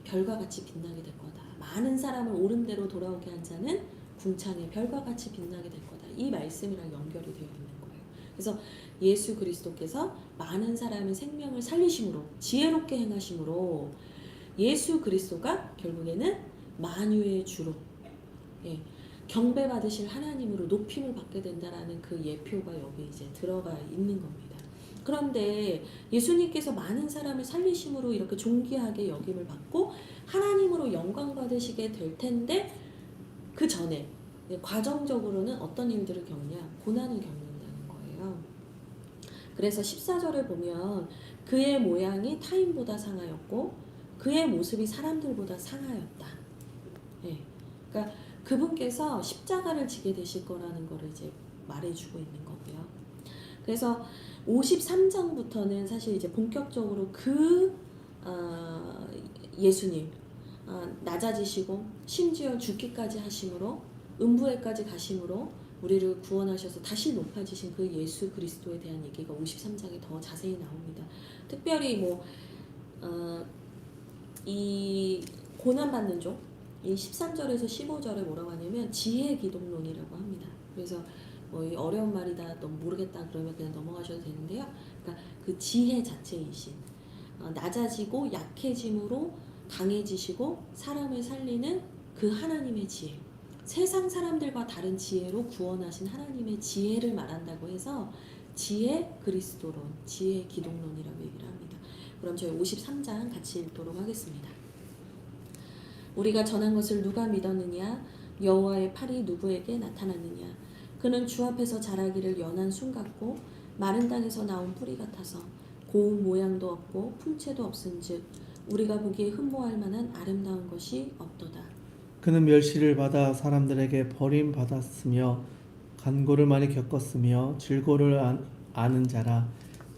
별과 같이 빛나게 될 거다. 많은 사람을 옳은 대로 돌아오게 한 자는 궁창에 별과 같이 빛나게 될 거다. 이 말씀이랑 연결이 되어 있는 거예요. 그래서 예수 그리스도께서 많은 사람의 생명을 살리심으로 지혜롭게 행하심으로 예수 그리스도가 결국에는 만유의 주로 경배받으실 하나님으로 높임을 받게 된다라는 그 예표가 여기 이제 들어가 있는 겁니다. 그런데 예수님께서 많은 사람을 살리심으로 이렇게 존귀하게 여김을 받고 하나님으로 영광 받으시게 될 텐데 그 전에 과정적으로는 어떤 일들을 겪냐? 고난을 겪는다는 거예요. 그래서 14절을 보면 그의 모양이 타인보다 상하였고 그의 모습이 사람들보다 상하였다. 그러니까 그분께서 십자가를 지게 되실 거라는 거를 이제 말해주고 있는 거고요. 그래서 53장부터는 사실 이제 본격적으로 예수님 낮아지시고 심지어 죽기까지 하심으로 음부에까지 가심으로 우리를 구원하셔서 다시 높아지신 그 예수 그리스도에 대한 얘기가 53장에 더 자세히 나옵니다. 특별히 이 고난받는 종, 이 13절에서 15절에 뭐라고 하냐면 지혜 기독론이라고 합니다. 그래서 이 어려운 말이다, 너무 모르겠다 그러면 그냥 넘어가셔도 되는데요. 그러니까 그 지혜 자체이신 낮아지고 약해짐으로 강해지시고 사람을 살리는 그 하나님의 지혜, 세상 사람들과 다른 지혜로 구원하신 하나님의 지혜를 말한다고 해서 지혜 그리스도론, 지혜 기독론이라고 얘기를 합니다. 그럼 저희 53장 같이 읽도록 하겠습니다. 우리가 전한 것을 누가 믿었느냐? 여호와의 팔이 누구에게 나타났느냐? 그는 주 앞에서 자라기를 연한 순 같고 마른 땅에서 나온 뿌리 같아서 고운 모양도 없고 풍채도 없은즉 우리가 보기에 흠모할 만한 아름다운 것이 없도다. 그는 멸시를 받아 사람들에게 버림받았으며 간고를 많이 겪었으며 질고를 아는 자라.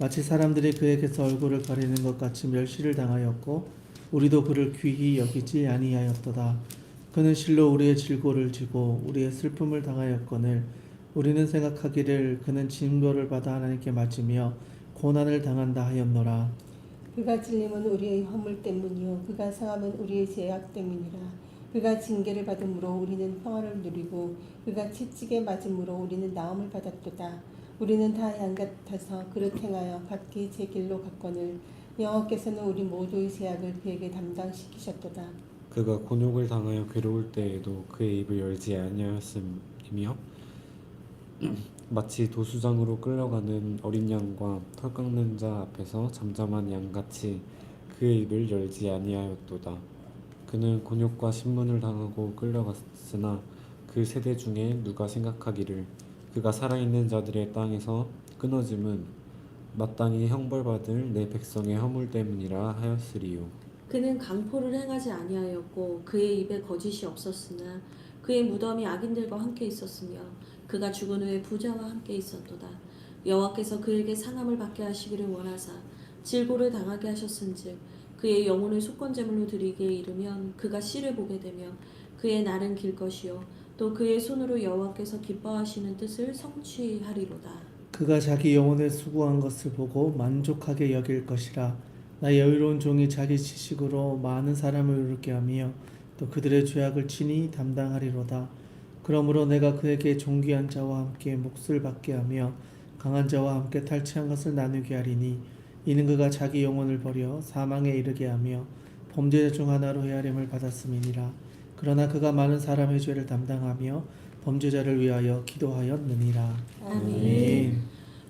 마치 사람들이 그에게서 얼굴을 가리는 것 같이 멸시를 당하였고 우리도 그를 귀히 여기지 아니하였도다. 그는 실로 우리의 질고를 지고 우리의 슬픔을 당하였거늘 우리는 생각하기를 그는 징벌을 받아 하나님께 맞으며 고난을 당한다 하였노라. 그가 찔림은 우리의 허물 때문이요 그가 상함은 우리의 죄악 때문이라. 그가 징계를 받음으로 우리는 평화를 누리고 그가 채찍에 맞음으로 우리는 나음을 받았도다. 우리는 다 양 같아서 그릇 행하여 각기 제 길로 갔거늘 여호와께서는 우리 모두의 죄악을 그에게 담당시키셨도다. 그가 곤욕을 당하여 괴로울 때에도 그의 입을 열지 아니하였으며 마치 도수장으로 끌려가는 어린 양과 털 깎는 자 앞에서 잠잠한 양같이 그의 입을 열지 아니하였도다. 그는 곤욕과 신문을 당하고 끌려갔으나 그 세대 중에 누가 생각하기를 그가 살아있는 자들의 땅에서 끊어짐은 마땅히 형벌받을 내 백성의 허물 때문이라 하였으리요. 그는 강포를 행하지 아니하였고 그의 입에 거짓이 없었으나 그의 무덤이 악인들과 함께 있었으며 그가 죽은 후에 부자와 함께 있었도다. 여호와께서 그에게 상함을 받게 하시기를 원하사 질고를 당하게 하셨은즉 그의 영혼을 속건제물로 드리기에 이르면 그가 씨를 보게 되며 그의 날은 길 것이요 또 그의 손으로 여호와께서 기뻐하시는 뜻을 성취하리로다. 그가 자기 영혼에 수고한 것을 보고 만족하게 여길 것이라. 나 여유로운 종이 자기 지식으로 많은 사람을 이롭게 하며 또 그들의 죄악을 친히 담당하리로다. 그러므로 내가 그에게 존귀한 자와 함께 몫을 받게 하며 강한 자와 함께 탈취한 것을 나누게 하리니 이는 그가 자기 영혼을 버려 사망에 이르게 하며 범죄자 중 하나로 헤아림을 받았음이니라. 그러나 그가 많은 사람의 죄를 담당하며 범죄자를 위하여 기도하였느니라. 아멘.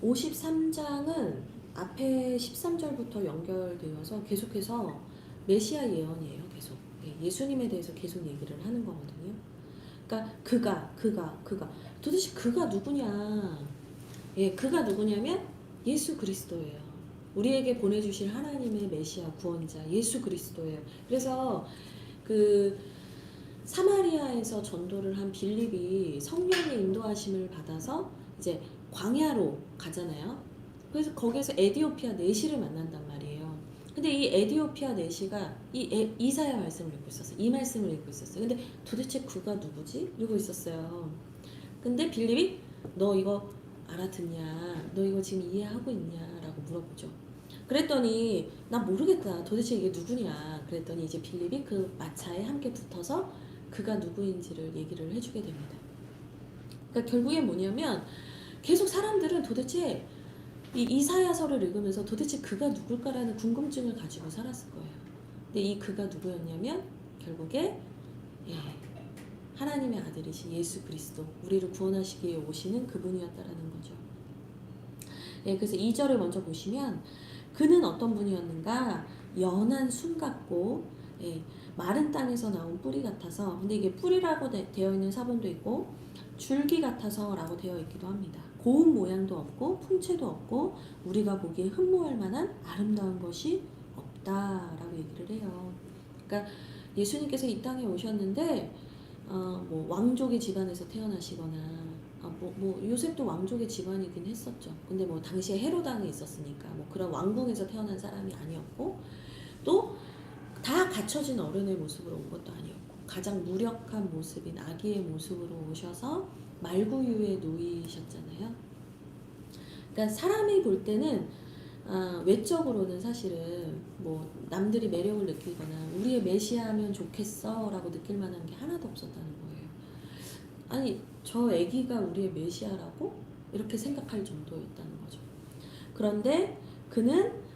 53장은 앞에 13절부터 연결되어서 계속해서 메시아 예언이에요. 계속 예수님에 대해서 계속 얘기를 하는 거거든요. 그러니까 그가 도대체 그가 누구냐? 그가 누구냐면 예수 그리스도예요. 우리에게 보내주실 하나님의 메시아 구원자 예수 그리스도예요. 그래서 그 사마리아에서 전도를 한 빌립이 성령의 인도하심을 받아서 이제 광야로 가잖아요. 그래서 거기에서 에디오피아 내시를 만난단 말이에요. 근데 이 에디오피아 내시가 이사야 말씀을 읽고 있었어요. 이 말씀을 읽고 있었어요. 근데 도대체 그가 누구지? 이러고 있었어요. 근데 빌립이 너 이거 알아듣냐? 너 이거 지금 이해하고 있냐? 라고 물어보죠. 그랬더니 나 모르겠다. 도대체 이게 누구냐? 그랬더니 이제 빌립이 그 마차에 함께 붙어서 그가 누구인지를 얘기를 해주게 됩니다. 그러니까 결국에 뭐냐면 계속 사람들은 도대체 이 이사야서를 읽으면서 도대체 그가 누굴까라는 궁금증을 가지고 살았을 거예요. 근데 이 그가 누구였냐면 결국에 하나님의 아들이신 예수 그리스도, 우리를 구원하시기 위해 오시는 그분이었다라는 거죠. 그래서 2절을 먼저 보시면 그는 어떤 분이었는가? 연한 순 같고 마른 땅에서 나온 뿌리 같아서, 근데 이게 뿌리라고 되어 있는 사본도 있고 줄기 같아서 라고 되어 있기도 합니다. 고운 모양도 없고 풍채도 없고 우리가 보기에 흠모할 만한 아름다운 것이 없다라고 얘기를 해요. 그러니까 예수님께서 이 땅에 오셨는데 뭐 왕족의 집안에서 태어나시거나 뭐 요셉도 왕족의 집안이긴 했었죠. 근데 뭐 당시에 헤롯 왕이 있었으니까 뭐 그런 왕궁에서 태어난 사람이 아니었고 또 다 갖춰진 어른의 모습으로 온 것도 아니었고 가장 무력한 모습인 아기의 모습으로 오셔서 말구유에 놓이셨잖아요. 그러니까 사람이 볼 때는 외적으로는 사실은 뭐 남들이 매력을 느끼거나 우리의 메시아면 좋겠어라고 느낄 만한 게 하나도 없었다는 거예요. 아니 저 아기가 우리의 메시아라고? 이렇게 생각할 정도였다는 거죠. 그런데 그는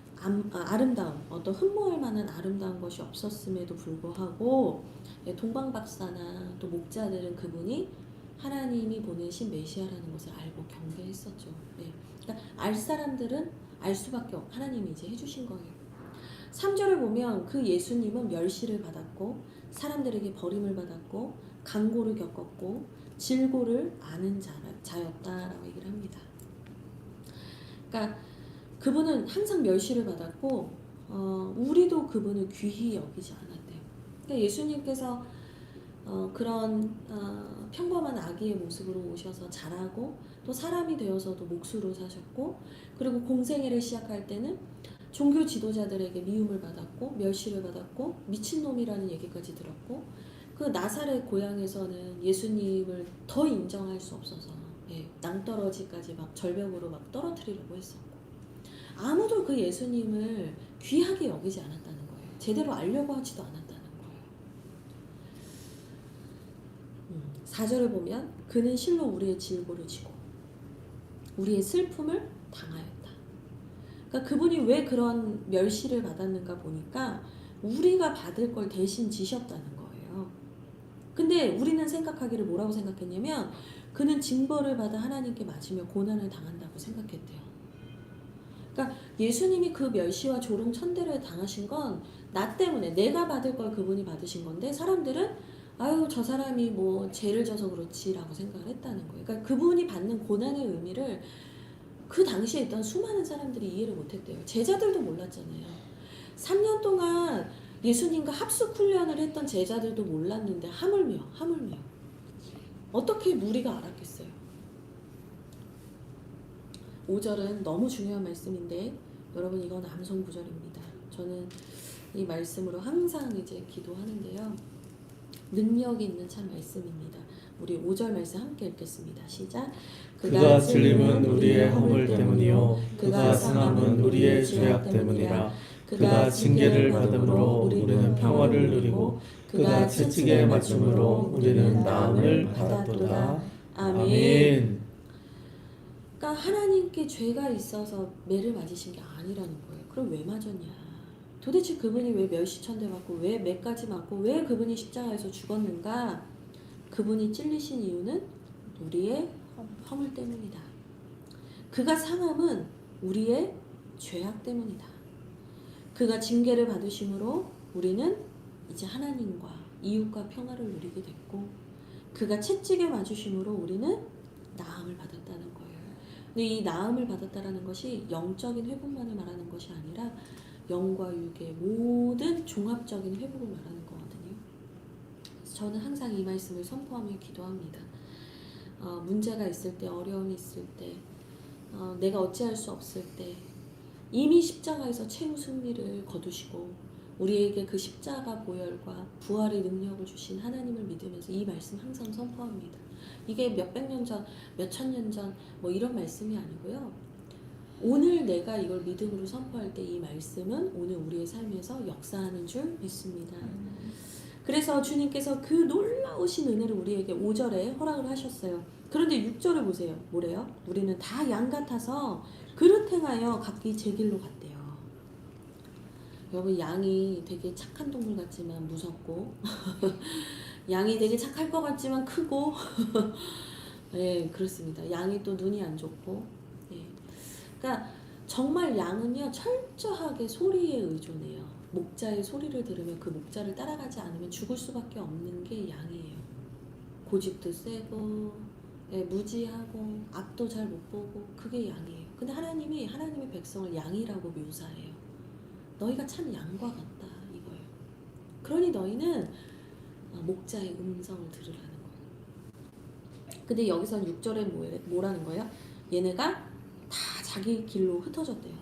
아름다움, 어떤 흠모할 만한 아름다운 것이 없었음에도 불구하고 동방박사나 또 목자들은 그분이 하나님이 보내신 메시아라는 것을 알고 경배했었죠. 그러니까 알 사람들은 알 수밖에 없고 하나님이 이제 해주신 거예요. 3절을 보면 그 예수님은 멸시를 받았고 사람들에게 버림을 받았고 강고를 겪었고 질고를 아는 자였다라고 얘기를 합니다. 그러니까 그분은 항상 멸시를 받았고 우리도 그분을 귀히 여기지 않았대요. 그러니까 예수님께서 그런 평범한 아기의 모습으로 오셔서 자라고 또 사람이 되어서도 목수로 사셨고 그리고 공생애를 시작할 때는 종교 지도자들에게 미움을 받았고 멸시를 받았고 미친놈이라는 얘기까지 들었고 그 나사렛 고향에서는 예수님을 더 인정할 수 없어서 낭떠러지까지 막 절벽으로 막 떨어뜨리려고 했었고 아무도 그 예수님을 귀하게 여기지 않았다는 거예요. 제대로 알려고 하지도 않았다는 거예요. 4절을 보면 그는 실로 우리의 질고를 지고 우리의 슬픔을 당하였다. 그러니까 그분이 왜 그런 멸시를 받았는가 보니까 우리가 받을 걸 대신 지셨다는 거예요. 근데 우리는 생각하기를 뭐라고 생각했냐면 그는 징벌을 받아 하나님께 맞으며 고난을 당한다고 생각했대요. 그러니까 예수님이 그 멸시와 조롱 천대를 당하신 건 나 때문에 내가 받을 걸 그분이 받으신 건데 사람들은 아유 저 사람이 뭐 죄를 져서 그렇지라고 생각을 했다는 거예요. 그러니까 그분이 받는 고난의 의미를 그 당시에 있던 수많은 사람들이 이해를 못했대요. 제자들도 몰랐잖아요. 3년 동안 예수님과 합숙 훈련을 했던 제자들도 몰랐는데 하물며 어떻게 무리가 알았겠어요. 5절은 너무 중요한 말씀인데 여러분 이건 암송 구절입니다. 저는 이 말씀으로 항상 이제 기도하는데요. 능력이 있는 참 말씀입니다. 우리 5절 말씀 함께 읽겠습니다. 시작. 그가 찔림은 우리의 허물 때문이요 그가 상함은 우리의 죄악 때문이라. 그가 징계를 받음으로 우리는 평화를 누리고 그가 채찍에 맞음으로 우리는 나음을 받았도다. 아멘. 그러니까 하나님께 죄가 있어서 매를 맞으신 게 아니라는 거예요. 그럼 왜 맞았냐? 도대체 그분이 왜 멸시천대 맞고 왜 매까지 맞고 왜 그분이 십자가에서 죽었는가? 그분이 찔리신 이유는 우리의 허물 때문이다. 그가 상함은 우리의 죄악 때문이다. 그가 징계를 받으심으로 우리는 이제 하나님과 이웃과 평화를 누리게 됐고 그가 채찍에 맞으심으로 우리는 나음을 받았다는 거예요. 근데 이 나음을 받았다라는 것이 영적인 회복만을 말하는 것이 아니라 영과 육의 모든 종합적인 회복을 말하는 거거든요. 그래서 저는 항상 이 말씀을 선포하며 기도합니다. 문제가 있을 때, 어려움이 있을 때, 내가 어찌할 수 없을 때 이미 십자가에서 최후 승리를 거두시고 우리에게 그 십자가 보혈과 부활의 능력을 주신 하나님을 믿으면서 이 말씀 항상 선포합니다. 이게 몇백 년 전, 몇천 년 전 뭐 이런 말씀이 아니고요. 오늘 내가 이걸 믿음으로 선포할 때 이 말씀은 오늘 우리의 삶에서 역사하는 줄 믿습니다. 그래서 주님께서 그 놀라우신 은혜를 우리에게 5절에 허락을 하셨어요. 그런데 6절을 보세요. 뭐래요? 우리는 다 양 같아서 그릇 행하여 각기 제 길로 갔대요. 여러분, 양이 되게 착한 동물 같지만 무섭고 양이 되게 착할 것 같지만 크고 네, 그렇습니다. 양이 또 눈이 안 좋고 네. 그러니까 정말 양은요 철저하게 소리에 의존해요. 목자의 소리를 들으면 그 목자를 따라가지 않으면 죽을 수밖에 없는 게 양이에요. 고집도 세고 네, 무지하고 앞도 잘 못 보고 그게 양이에요. 근데 하나님이 하나님의 백성을 양이라고 묘사해요. 너희가 참 양과 같다 이거예요. 그러니 너희는 목자의 음성을 들으라는 거예요. 근데 여기서 6절에 뭐라는 거예요? 얘네가 다 자기 길로 흩어졌대요.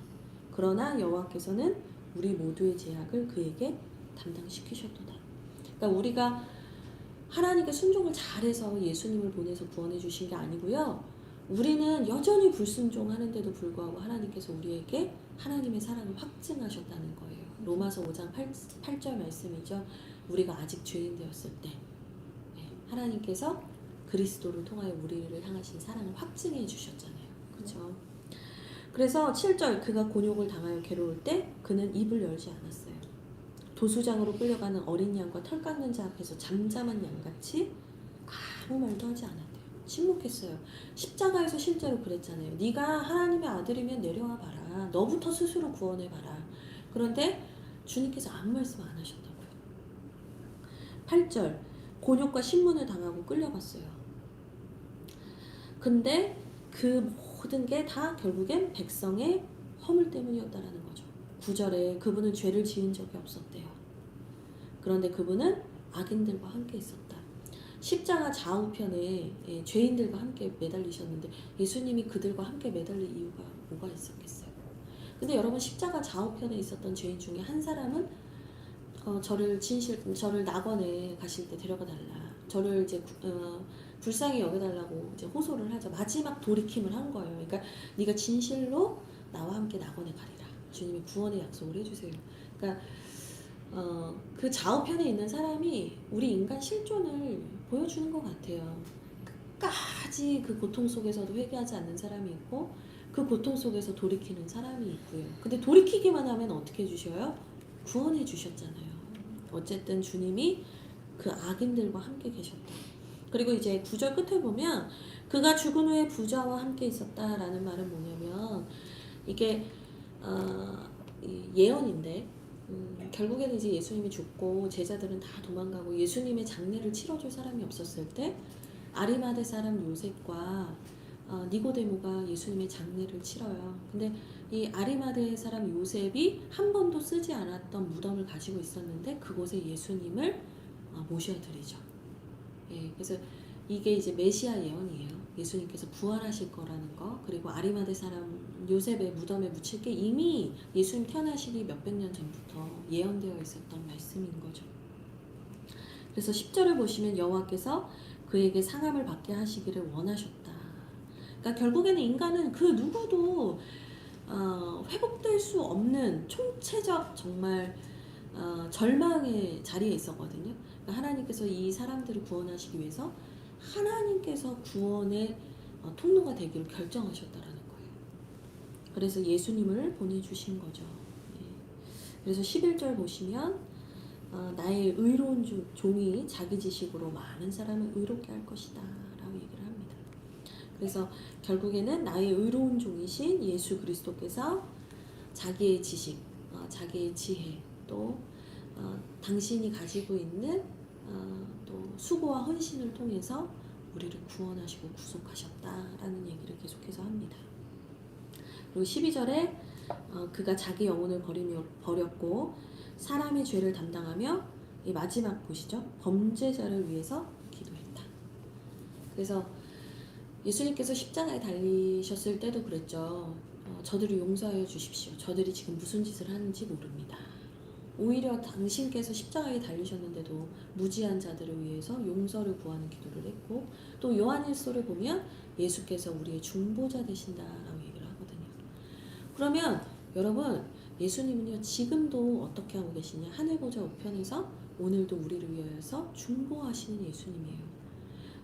그러나 여호와께서는 우리 모두의 죄악을 그에게 담당시키셨도다. 그러니까 우리가 하나님께 순종을 잘해서 예수님을 보내서 구원해 주신 게 아니고요. 우리는 여전히 불순종하는데도 불구하고 하나님께서 우리에게 하나님의 사랑을 확증하셨다는 거예요. 로마서 5장 8절 말씀이죠. 우리가 아직 죄인 되었을 때 하나님께서 그리스도를 통하여 우리를 향하신 사랑을 확증해 주셨잖아요. 그렇죠? 그래서 7절 그가 곤욕을 당하여 괴로울 때 그는 입을 열지 않았어요. 도수장으로 끌려가는 어린 양과 털 깎는 자 앞에서 잠잠한 양같이 아무 말도 하지 않았대요. 침묵했어요. 십자가에서 실제로 그랬잖아요. 네가 하나님의 아들이면 내려와 봐라. 너부터 스스로 구원해 봐라. 그런데 주님께서 아무 말씀 안 하셨다고요. 8절 곤욕과 신문을 당하고 끌려갔어요. 근데 그 모든 게 다 결국엔 백성의 허물 때문이었다라는 거죠. 9절에 그분은 죄를 지은 적이 없었대요. 그런데 그분은 악인들과 함께 있었다. 십자가 좌우편에 죄인들과 함께 매달리셨는데 예수님이 그들과 함께 매달릴 이유가 뭐가 있었겠어요? 근데 여러분 십자가 좌우편에 있었던 죄인 중에 한 사람은 저를 낙원에 가실 때 데려가달라. 저를 이제 불쌍히 여겨달라고 이제 호소를 하죠. 마지막 돌이킴을 한 거예요. 그러니까 네가 진실로 나와 함께 낙원에 가리라. 주님이 구원의 약속을 해주세요. 그러니까 그 좌우편에 있는 사람이 우리 인간 실존을 보여주는 것 같아요. 끝까지 그 고통 속에서도 회개하지 않는 사람이 있고 그 고통 속에서 돌이키는 사람이 있고요. 근데 돌이키기만 하면 어떻게 해주셔요? 구원해 주셨잖아요. 어쨌든 주님이 그 악인들과 함께 계셨다. 그리고 이제 9절 끝에 보면 그가 죽은 후에 부자와 함께 있었다라는 말은 뭐냐면 이게 예언인데 결국에는 이제 예수님이 죽고 제자들은 다 도망가고 예수님의 장례를 치러줄 사람이 없었을 때 아리마대 사람 요셉과 니고데모가 예수님의 장례를 치러요. 근데 이 아리마대 사람 요셉이 한 번도 쓰지 않았던 무덤을 가지고 있었는데 그곳에 예수님을 모셔드리죠. 예, 그래서 이게 이제 메시아 예언이에요. 예수님께서 부활하실 거라는 거. 그리고 아리마대 사람 요셉의 무덤에 묻힐 게 이미 예수님 태어나시기 몇백 년 전부터 예언되어 있었던 말씀인 거죠. 그래서 10절을 보시면 여호와께서 그에게 상함을 받게 하시기를 원하셨다. 그러니까 결국에는 인간은 그 누구도 회복될 수 없는 총체적 정말 절망의 자리에 있었거든요. 그러니까 하나님께서 이 사람들을 구원하시기 위해서 하나님께서 구원의 통로가 되기를 결정하셨다라는 거예요. 그래서 예수님을 보내주신 거죠. 예. 그래서 11절 보시면 나의 의로운 종이 자기 지식으로 많은 사람을 의롭게 할 것이다 라고 얘기를 합니다. 그래서 결국에는 나의 의로운 종이신 예수 그리스도께서 자기의 지식, 자기의 지혜, 또 당신이 가지고 있는 또 수고와 헌신을 통해서 우리를 구원하시고 구속하셨다라는 얘기를 계속해서 합니다. 그리고 12절에 그가 자기 영혼을 버렸고 사람의 죄를 담당하며 이 마지막 보시죠. 범죄자를 위해서 기도했다. 그래서 예수님께서 십자가에 달리셨을 때도 그랬죠. 저들을 용서하여 주십시오. 저들이 지금 무슨 짓을 하는지 모릅니다. 오히려 당신께서 십자가에 달리셨는데도 무지한 자들을 위해서 용서를 구하는 기도를 했고 또 요한일서를 보면 예수께서 우리의 중보자 되신다라고 얘기를 하거든요. 그러면 여러분 예수님은요 지금도 어떻게 하고 계시냐 하늘보좌 우편에서 오늘도 우리를 위하여서 중보하시는 예수님이에요.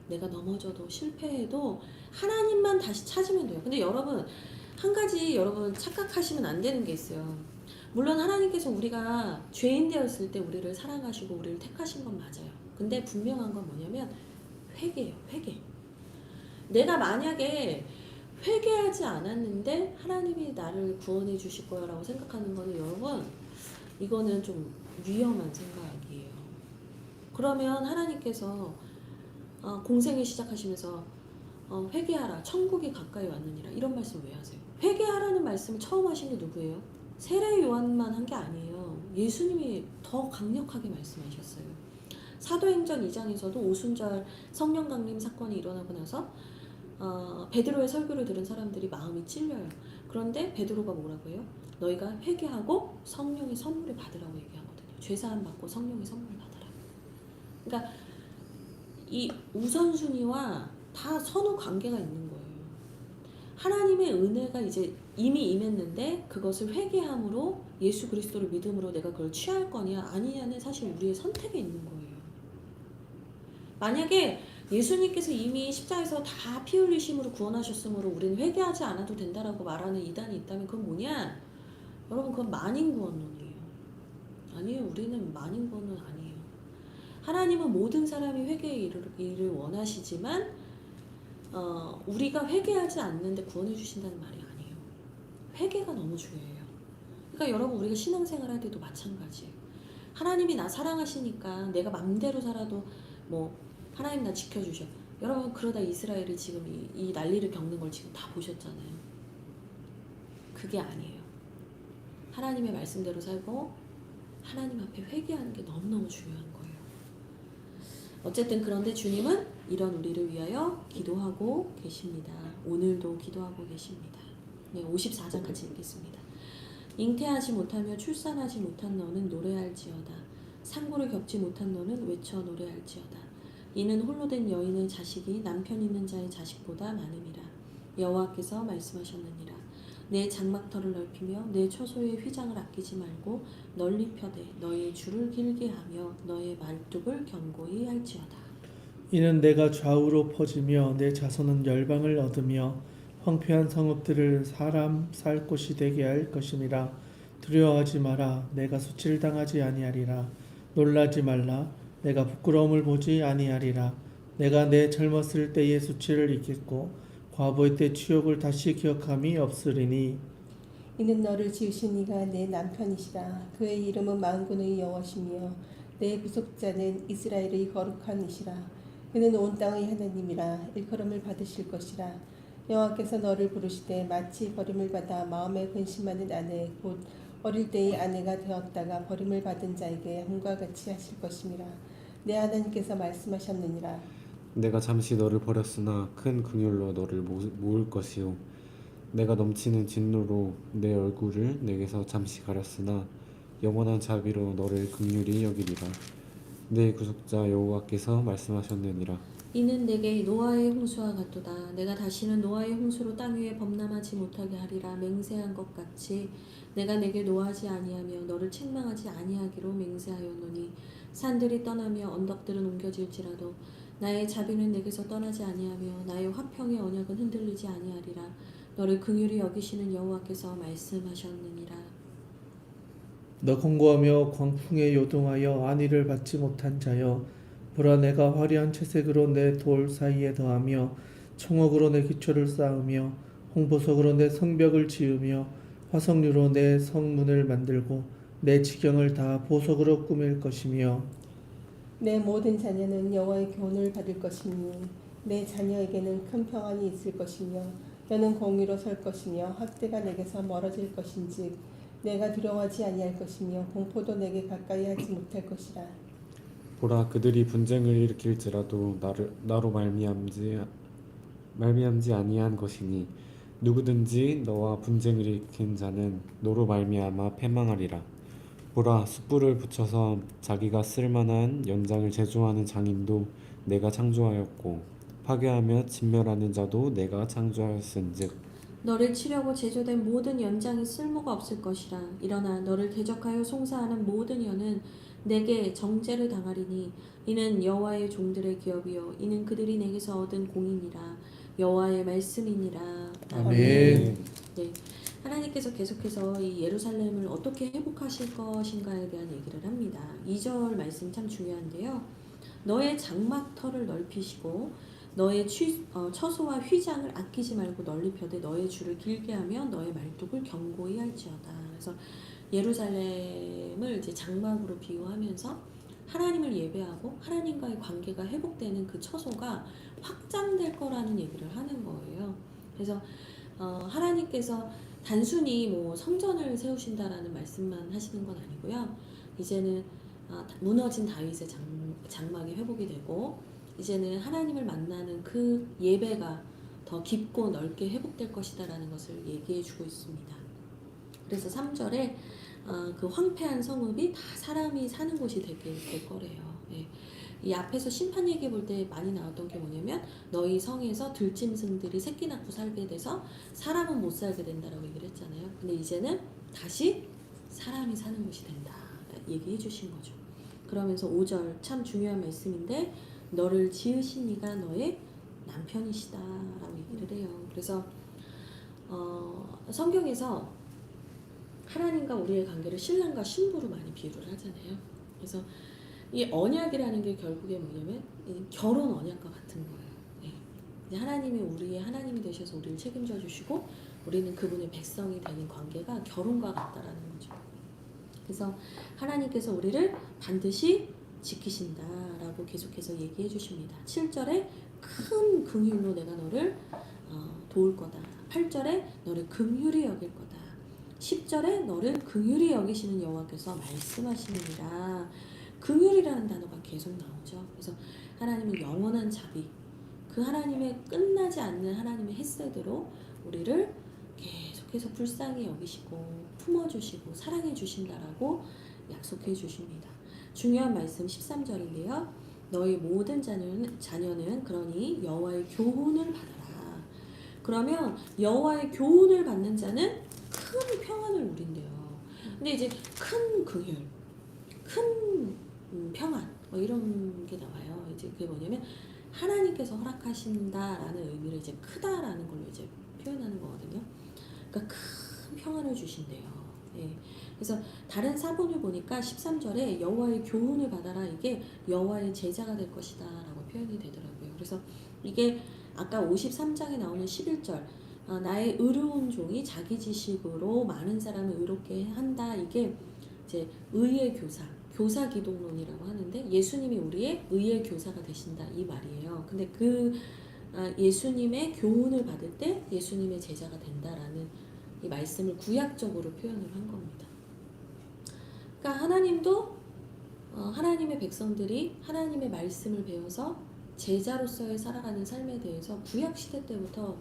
내가 넘어져도 실패해도 하나님만 다시 찾으면 돼요. 근데 여러분 한 가지 여러분 착각하시면 안 되는 게 있어요. 물론 하나님께서 우리가 죄인 되었을 때 우리를 사랑하시고 우리를 택하신 건 맞아요. 근데 분명한 건 뭐냐면 회개예요. 회개. 내가 만약에 회개하지 않았는데 하나님이 나를 구원해 주실 거라고 생각하는 거는 여러분 이거는 좀 위험한 생각이에요. 그러면 하나님께서 공생을 시작하시면서 회개하라 천국이 가까이 왔느니라 이런 말씀 왜 하세요? 회개하라는 말씀을 처음 하신 게 누구예요? 세례 요한만 한 게 아니에요. 예수님이 더 강력하게 말씀하셨어요. 사도행전 2장에서도 오순절 성령 강림 사건이 일어나고 나서 베드로의 설교를 들은 사람들이 마음이 찔려요. 그런데 베드로가 뭐라고 해요? 너희가 회개하고 성령의 선물을 받으라고 얘기하거든요. 죄사함 받고 성령의 선물을 받으라. 그러니까 이 우선순위와 다 선후 관계가 있는 거예요. 하나님의 은혜가 이제 이미 임했는데 그것을 회개함으로 예수 그리스도를 믿음으로 내가 그걸 취할 거냐 아니냐는 사실 우리의 선택에 있는 거예요. 만약에 예수님께서 이미 십자가에서 다 피 흘리심으로 구원하셨으므로 우리는 회개하지 않아도 된다라고 말하는 이단이 있다면 그건 뭐냐? 여러분 그건 만인구원론이에요. 아니에요. 우리는 만인구원론 아니에요. 하나님은 모든 사람이 회개에 이르기를 원하시지만 우리가 회개하지 않는데 구원해 주신다는 말이 아니에요. 회개가 너무 중요해요. 그러니까 여러분 우리가 신앙생활 할 때도 마찬가지예요. 하나님이 나 사랑하시니까 내가 맘대로 살아도 뭐 하나님 나 지켜주셔. 여러분 그러다 이스라엘이 지금 이 난리를 겪는 걸 지금 다 보셨잖아요. 그게 아니에요. 하나님의 말씀대로 살고 하나님 앞에 회개하는 게 너무너무 중요한 거예요. 어쨌든 그런데 주님은 이런 우리를 위하여 기도하고 계십니다. 오늘도 기도하고 계십니다. 네, 54장 같이 읽겠습니다. 잉태하지 못하며 출산하지 못한 너는 노래할지어다. 상고를 겪지 못한 너는 외쳐 노래할지어다. 이는 홀로 된 여인의 자식이 남편 있는 자의 자식보다 많음이라. 여호와께서 말씀하셨느니라. 내 장막터를 넓히며 내 처소의 휘장을 아끼지 말고 널리 펴되 너의 줄을 길게 하며 너의 말뚝을 견고히 할지어다. 이는 내가 좌우로 퍼지며 내 자손은 열방을 얻으며 황폐한 성읍들을 사람 살 곳이 되게 할 것임이라. 두려워하지 마라. 내가 수치를 당하지 아니하리라. 놀라지 말라. 내가 부끄러움을 보지 아니하리라. 내가 내 젊었을 때의 수치를 잊겠고 과부의 때 추억을 다시 기억함이 없으리니. 이는 너를 지으신 이가 내 남편이시라. 그의 이름은 만군의 여호와시며 내 구속자는 이스라엘의 거룩한 이시라. 그는 온 땅의 하나님이라. 일컬음을 받으실 것이라. 여호와께서 너를 부르시되 마치 버림을 받아 마음에 근심하는 아내 곧 어릴 때의 아내가 되었다가 버림을 받은 자에게 함과 같이 하실 것임이라. 내 하나님께서 말씀하셨느니라. 내가 잠시 너를 버렸으나 큰 긍휼로 너를 모을 것이요 내가 넘치는 진노로 내 얼굴을 내게서 잠시 가렸으나 영원한 자비로 너를 긍휼히 여기리라. 내 구속자 여호와께서 말씀하셨느니라. 이는 내게 노아의 홍수와 같도다. 내가 다시는 노아의 홍수로 땅 위에 범람하지 못하게 하리라 맹세한 것 같이 내가 내게 노하지 아니하며 너를 책망하지 아니하기로 맹세하였노니 산들이 떠나며 언덕들은 옮겨질지라도 나의 자비는 내게서 떠나지 아니하며 나의 화평의 언약은 흔들리지 아니하리라. 너를 긍휼히 여기시는 여호와께서 말씀하셨느니라. 너 공고하며 광풍에 요동하여 안위를 받지 못한 자여, 보라 내가 화려한 채색으로 내 돌 사이에 더하며 청옥으로 내 기초를 쌓으며 홍보석으로 내 성벽을 지으며 화석류로 내 성문을 만들고 내 지경을 다 보석으로 꾸밀 것이며 내 모든 자녀는 여호와의 교훈을 받을 것이니 내 자녀에게는 큰 평안이 있을 것이며 너는 공의로 설 것이며 학대가 내게서 멀어질 것인즉 내가 두려워하지 아니할 것이며 공포도 내게 가까이 하지 못할 것이라. 보라 그들이 분쟁을 일으킬지라도 나로 말미암지 아니한 것이니 누구든지 너와 분쟁을 일으킨 자는 너로 말미암아 패망하리라. 보라 숯불을 붙여서 자기가 쓸만한 연장을 제조하는 장인도 내가 창조하였고 파괴하며 진멸하는 자도 내가 창조하였은즉 너를 치려고 제조된 모든 연장이 쓸모가 없을 것이라. 일어나 너를 대적하여 송사하는 모든 여는 내게 정죄를 당하리니 이는 여호와의 종들의 기업이요 이는 그들이 내게서 얻은 공이니라. 여호와의 말씀이니라. 아멘. 네, 하나님께서 계속해서 이 예루살렘을 어떻게 회복하실 것인가에 대한 얘기를 합니다. 2절 말씀 참 중요한데요. 너의 장막터를 넓히시고 너의 처소와 휘장을 아끼지 말고 널리 펴되 너의 줄을 길게 하며 너의 말뚝을 견고히 할지어다. 그래서 예루살렘을 이제 장막으로 비유하면서 하나님을 예배하고 하나님과의 관계가 회복되는 그 처소가 확장될 거라는 얘기를 하는 거예요. 그래서 하나님께서 단순히 뭐 성전을 세우신다라는 말씀만 하시는 건 아니고요. 이제는 무너진 다윗의 장막이 회복이 되고 이제는 하나님을 만나는 그 예배가 더 깊고 넓게 회복될 것이다라는 것을 얘기해 주고 있습니다. 그래서 3절에 그 황폐한 성읍이 다 사람이 사는 곳이 되게 될 거래요. 예. 이 앞에서 심판 얘기 볼 때 많이 나왔던 게 뭐냐면 너희 성에서 들짐승들이 새끼 낳고 살게 돼서 사람은 못 살게 된다라고 얘기를 했잖아요. 근데 이제는 다시 사람이 사는 곳이 된다 얘기해 주신 거죠. 그러면서 5절 참 중요한 말씀인데 너를 지으신 이가 너의 남편이시다 라고 얘기를 해요. 그래서 성경에서 하나님과 우리의 관계를 신랑과 신부로 많이 비유를 하잖아요. 그래서 이 언약이라는 게 결국에 뭐냐면 결혼 언약과 같은 거예요. 네. 하나님이 우리의 하나님이 되셔서 우리를 책임져 주시고 우리는 그분의 백성이 되는 관계가 결혼과 같다라는 거죠. 그래서 하나님께서 우리를 반드시 지키신다라고 계속해서 얘기해 주십니다. 7절에 큰 긍휼로 내가 너를 도울 거다. 8절에 너를 긍휼히 여길 거다. 10절에 너를 긍휼히 여기시는 여호와께서 말씀하시느니라. 긍휼이라는 단어가 계속 나오죠. 그래서 하나님은 영원한 자비, 그 하나님의 끝나지 않는 하나님의 햇새대로 우리를 계속해서 불쌍히 여기시고 품어주시고 사랑해 주신다라고 약속해 주십니다. 중요한 말씀 13절인데요. 너희 모든 자녀는 그러니 여호와의 교훈을 받아라. 그러면 여호와의 교훈을 받는 자는 큰 평안을 누린대요. 근데 이제 큰 긍휼, 큰 평안 뭐 이런 게 나와요. 이제 그게 뭐냐면 하나님께서 허락하신다라는 의미를 이제 크다라는 걸로 이제 표현하는 거거든요. 그러니까 큰 평안을 주신대요. 예. 그래서 다른 사본을 보니까 13절에 여호와의 교훈을 받아라 이게 여호와의 제자가 될 것이다 라고 표현이 되더라고요. 그래서 이게 아까 53장에 나오는 11절 나의 의로운 종이 자기 지식으로 많은 사람을 의롭게 한다. 이게 이제 의의 교사 기독론이라고 하는데 예수님이 우리의 의의 교사가 되신다 이 말이에요. 근데 그 예수님의 교훈을 받을 때 예수님의 제자가 된다라는 이 말씀을 구약적으로 표현을 한 겁니다. 그러니까 하나님도 하나님의 백성들이 하나님의 말씀을 배워서 제자로서의 살아가는 삶에 대해서 구약 시대 때부터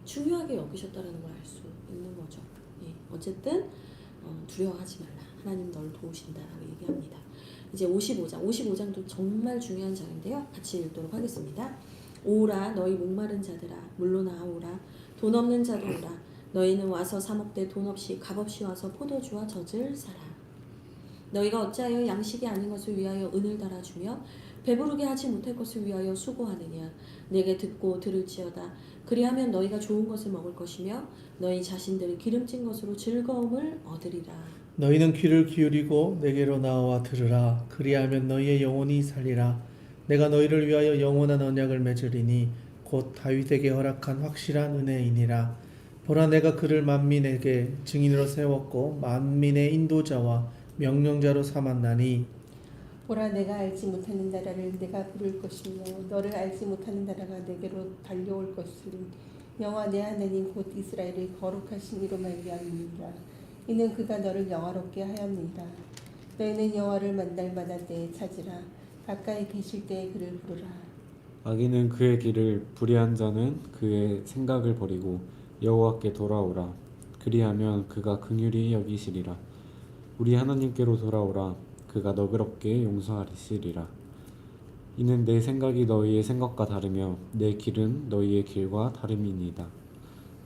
중요하게 여기셨다라는 걸 알 수 있는 거죠. 예, 어쨌든 두려워하지 말라. 하나님 널 도우신다라고 얘기합니다. 이제 55장도 정말 중요한 장인데요. 같이 읽도록 하겠습니다. 오라 너희 목마른 자들아 물로 나오라 돈 없는 자도 오라 너희는 와서 사 먹되 돈 없이 값없이 와서 포도주와 젖을 사라. 너희가 어찌하여 양식이 아닌 것을 위하여 은을 달아주며 배부르게 하지 못할 것을 위하여 수고하느냐. 내게 듣고 들을지어다. 그리하면 너희가 좋은 것을 먹을 것이며 너희 자신들이 기름진 것으로 즐거움을 얻으리라. 너희는 귀를 기울이고 내게로 나와 들으라. 그리하면 너희의 영혼이 살리라. 내가 너희를 위하여 영원한 언약을 맺으리니 곧 다윗에게 허락한 확실한 은혜이니라. 보라 내가 그를 만민에게 증인으로 세웠고 만민의 인도자와 명령자로 삼았나니 보라 내가 알지 못하는 나라를 내가 부를 것이며 너를 알지 못하는 나라가 내게로 달려올 것을 여호와 내 하나님 곧 이스라엘의 거룩하신 이로 말미암으리라. 이는 그가 너를 영화롭게 하였느니라. 너희는 여호와를 만날 만한 때에 찾으라. 가까이 계실 때에 그를 부르라. 악인은 그의 길을 불의한 자는 그의 생각을 버리고 여호와께 돌아오라. 그리하면 그가 긍휼히 여기시리라. 우리 하나님께로 돌아오라. 그가 너그럽게 용서하시리라. 이는 내 생각이 너희의 생각과 다르며 내 길은 너희의 길과 다름이니이다.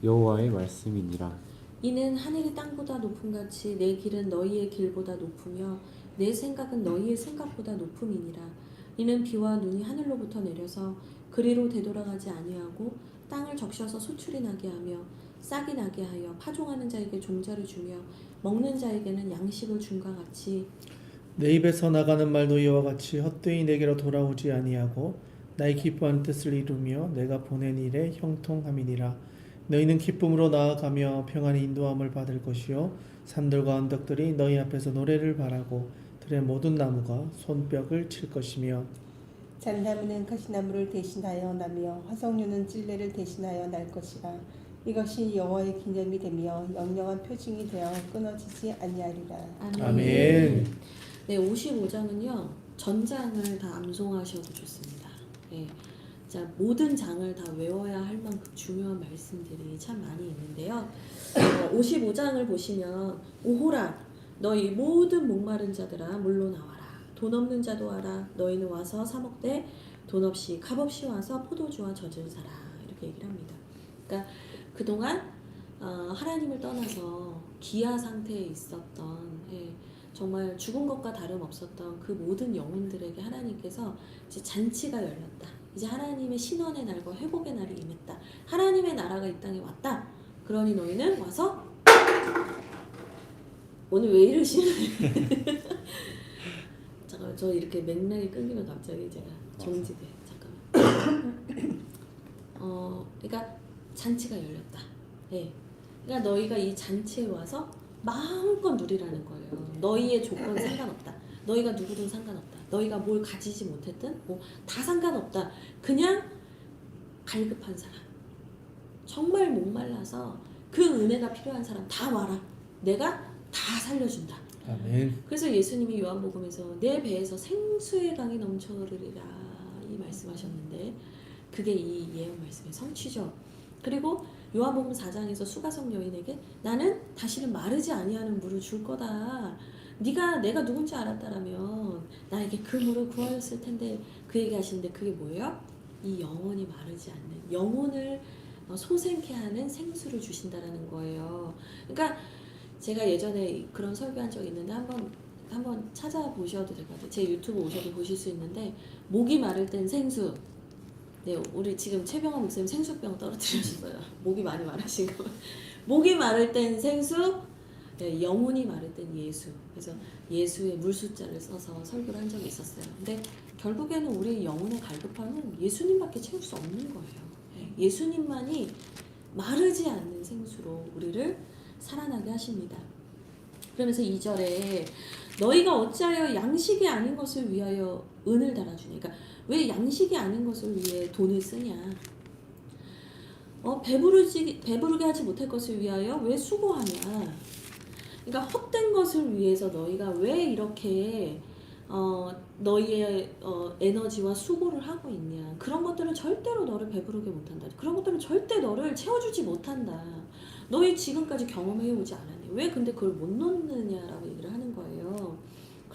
여호와의 말씀이니라. 이는 하늘이 땅보다 높음같이 내 길은 너희의 길보다 높으며 내 생각은 너희의 생각보다 높음이니라. 이는 비와 눈이 하늘로부터 내려서 그리로 되돌아가지 아니하고 땅을 적셔서 소출이 나게 하며 싹이 나게 하여 파종하는 자에게 종자를 주며 먹는 자에게는 양식을 준과 같이 내 입에서 나가는 말도 이와 같이 헛되이 내게로 돌아오지 아니하고 나의 기뻐하는 뜻을 이루며 내가 보낸 일에 형통함이니라. 너희는 기쁨으로 나아가며 평안히 인도함을 받을 것이요 산들과 언덕들이 너희 앞에서 노래를 바라고 들의 모든 나무가 손뼉을 칠 것이며 잣나무는 가시나무를 대신하여 나며 화석류는 찔레를 대신하여 날 것이라. 이것이 여호와의 기념이 되며 영영한 표징이 되어 끊어지지 아니하리라. 아멘. 네, 55장은요. 전장을 다 암송하셔도 좋습니다. 네. 자, 모든 장을 다 외워야 할 만큼 중요한 말씀들이 참 많이 있는데요. 55장을 보시면 오호라 너희 모든 목마른 자들아 물로 나와라. 돈 없는 자도 와라. 너희는 와서 사 먹되 돈 없이 값없이 와서 포도주와 젖을 사라. 이렇게 얘기를 합니다. 그러니까 그동안 하나님을 떠나서 기아 상태에 있었던 정말 죽은 것과 다름없었던 그 모든 영혼들에게 하나님께서 이제 잔치가 열렸다. 이제 하나님의 신원의 날과 회복의 날이 임했다. 하나님의 나라가 이 땅에 왔다. 그러니 너희는 와서 오늘 왜 이러시나요? 잠깐만 저 이렇게 맥락이 끊기면 갑자기 제가 정지돼. 잠깐만. 그러니까 잔치가 열렸다. 네. 그러니까 너희가 이 잔치에 와서 마음껏 누리라는 거예요. 너희의 조건 상관없다. 너희가 누구든 상관없다. 너희가 뭘 가지지 못했든 뭐 다 상관없다. 그냥 갈급한 사람, 정말 목말라서 그 은혜가 필요한 사람 다 와라. 내가 다 살려준다. 아멘. 그래서 예수님이 요한복음에서 내 배에서 생수의 강이 넘쳐 흐르리라 이 말씀하셨는데 그게 이 예언 말씀의 성취죠. 그리고 요한복음 4장에서 수가성 여인에게 나는 다시는 마르지 아니하는 물을 줄 거다. 내가 누군지 알았다라면 나에게 그 물을 구하였을 텐데 그 얘기 하시는데 그게 뭐예요? 이 영원히 마르지 않는 영혼을 소생케 하는 생수를 주신다라는 거예요. 그러니까 제가 예전에 그런 설교한 적이 있는데 한번 찾아보셔도 될 것 같아요. 제 유튜브 오셔도 보실 수 있는데 목이 마를 땐 생수. 네, 우리 지금 최병환 목사님 생수병 떨어뜨리셨어요. 목이 많이 마르신 거. 목이 마를 땐 생수, 네, 영혼이 마를 땐 예수. 그래서 예수의 물숫자를 써서 설교를 한 적이 있었어요. 근데 결국에는 우리 영혼의 갈급함은 예수님밖에 채울 수 없는 거예요. 네, 예수님만이 마르지 않는 생수로 우리를 살아나게 하십니다. 그러면서 2절에 너희가 어찌하여 양식이 아닌 것을 위하여 은을 달아주니 그러니까 왜 양식이 아닌 것을 위해 돈을 쓰냐? 배부르게 하지 못할 것을 위하여 왜 수고하냐? 그러니까 헛된 것을 위해서 너희가 왜 이렇게 너희의 에너지와 수고를 하고 있냐? 그런 것들은 절대로 너를 배부르게 못한다. 그런 것들은 절대 너를 채워주지 못한다. 너희 지금까지 경험해오지 않았니? 왜 근데 그걸 못 놓느냐라고 얘기를 하는 거예요.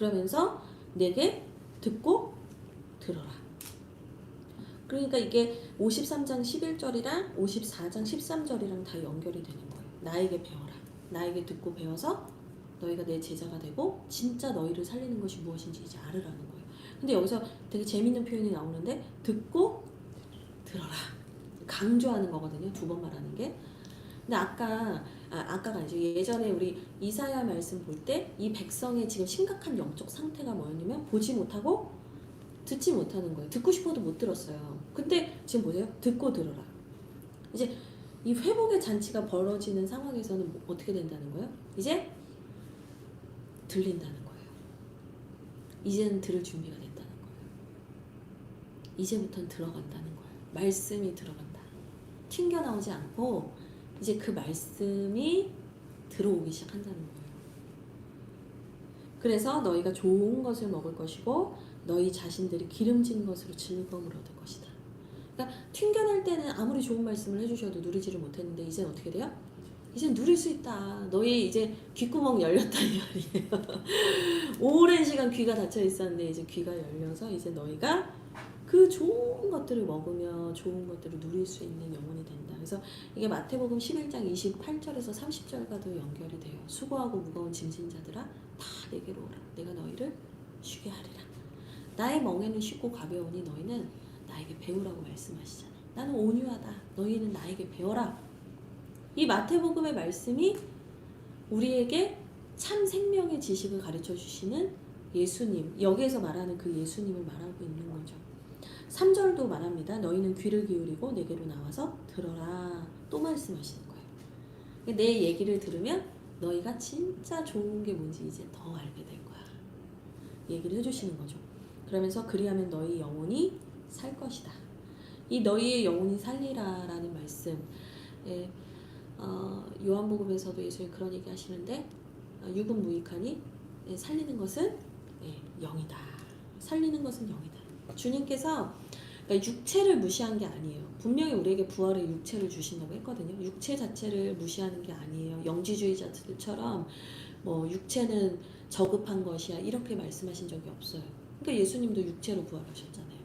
그러면서 내게 듣고 들어라. 그러니까 이게 53장 11절이랑 54장 13절이랑 다 연결이 되는 거예요. 나에게 배워라. 나에게 듣고 배워서 너희가 내 제자가 되고 진짜 너희를 살리는 것이 무엇인지 이제 알으라는 거예요. 근데 여기서 되게 재밌는 표현이 나오는데 듣고 들어라. 강조하는 거거든요. 두 번 말하는 게. 근데 아까가 아니죠. 예전에 우리 이사야 말씀 볼 때 이 백성의 지금 심각한 영적 상태가 뭐였냐면 보지 못하고 듣지 못하는 거예요. 듣고 싶어도 못 들었어요. 근데 지금 보세요. 듣고 들어라. 이제 이 회복의 잔치가 벌어지는 상황에서는 어떻게 된다는 거예요? 이제 들린다는 거예요. 이제는 들을 준비가 됐다는 거예요. 이제부터는 들어간다는 거예요. 말씀이 들어간다. 튕겨나오지 않고 이제 그 말씀이 들어오기 시작한다는 거예요. 그래서 너희가 좋은 것을 먹을 것이고 너희 자신들이 기름진 것으로 즐거움을 얻을 것이다. 그러니까 튕겨낼 때는 아무리 좋은 말씀을 해주셔도 누리지를 못했는데 이제는 어떻게 돼요? 이제 누릴 수 있다. 너희 이제 귓구멍 열렸다 이 말이에요. 오랜 시간 귀가 닫혀 있었는데 이제 귀가 열려서 이제 너희가 그 좋은 것들을 먹으며 좋은 것들을 누릴 수 있는 영혼이 된다. 그래서 이게 마태복음 11장 28절에서 30절과도 연결이 돼요. 수고하고 무거운 짐진 자들아 다 내게로 오라. 내가 너희를 쉬게 하리라. 나의 멍에는 쉽고 가벼우니 너희는 나에게 배우라고 말씀하시잖아요. 나는 온유하다. 너희는 나에게 배워라. 이 마태복음의 말씀이 우리에게 참 생명의 지식을 가르쳐 주시는 예수님, 여기에서 말하는 그 예수님을 말하고 있는 거죠. 3절도 말합니다. 너희는 귀를 기울이고 내게로 나와서 들어라. 또 말씀하시는 거예요. 내 얘기를 들으면 너희가 진짜 좋은 게 뭔지 이제 더 알게 될 거야. 얘기를 해주시는 거죠. 그러면서 그리하면 너희 영혼이 살 것이다. 이 너희의 영혼이 살리라라는 말씀. 요한복음에서도 예수님 그런 얘기 하시는데 육은 무익하니 살리는 것은 영이다. 살리는 것은 영이다. 주님께서 그러니까 육체를 무시한 게 아니에요. 분명히 우리에게 부활의 육체를 주신다고 했거든요. 육체 자체를 무시하는 게 아니에요. 영지주의자들처럼 뭐 육체는 저급한 것이야 이렇게 말씀하신 적이 없어요. 그러니까 예수님도 육체로 부활하셨잖아요.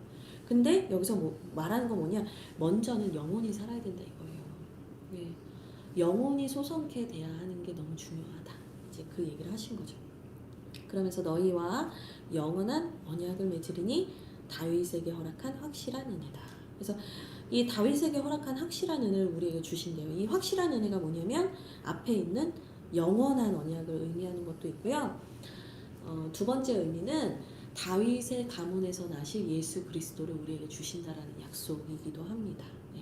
근데 여기서 뭐 말하는 건 뭐냐? 먼저는 영혼이 살아야 된다 이거예요. 예. 영혼이 소성케 돼야 하는 게 너무 중요하다. 이제 그 얘기를 하신 거죠. 그러면서 너희와 영원한 언약을 맺으리니 다윗에게 허락한 확실한 은혜다. 그래서 이 다윗에게 허락한 확실한 은혜를 우리에게 주신대요. 이 확실한 은혜가 뭐냐면 앞에 있는 영원한 언약을 의미하는 것도 있고요. 두 번째 의미는 다윗의 가문에서 나실 예수 그리스도를 우리에게 주신다라는 약속이기도 합니다. 네.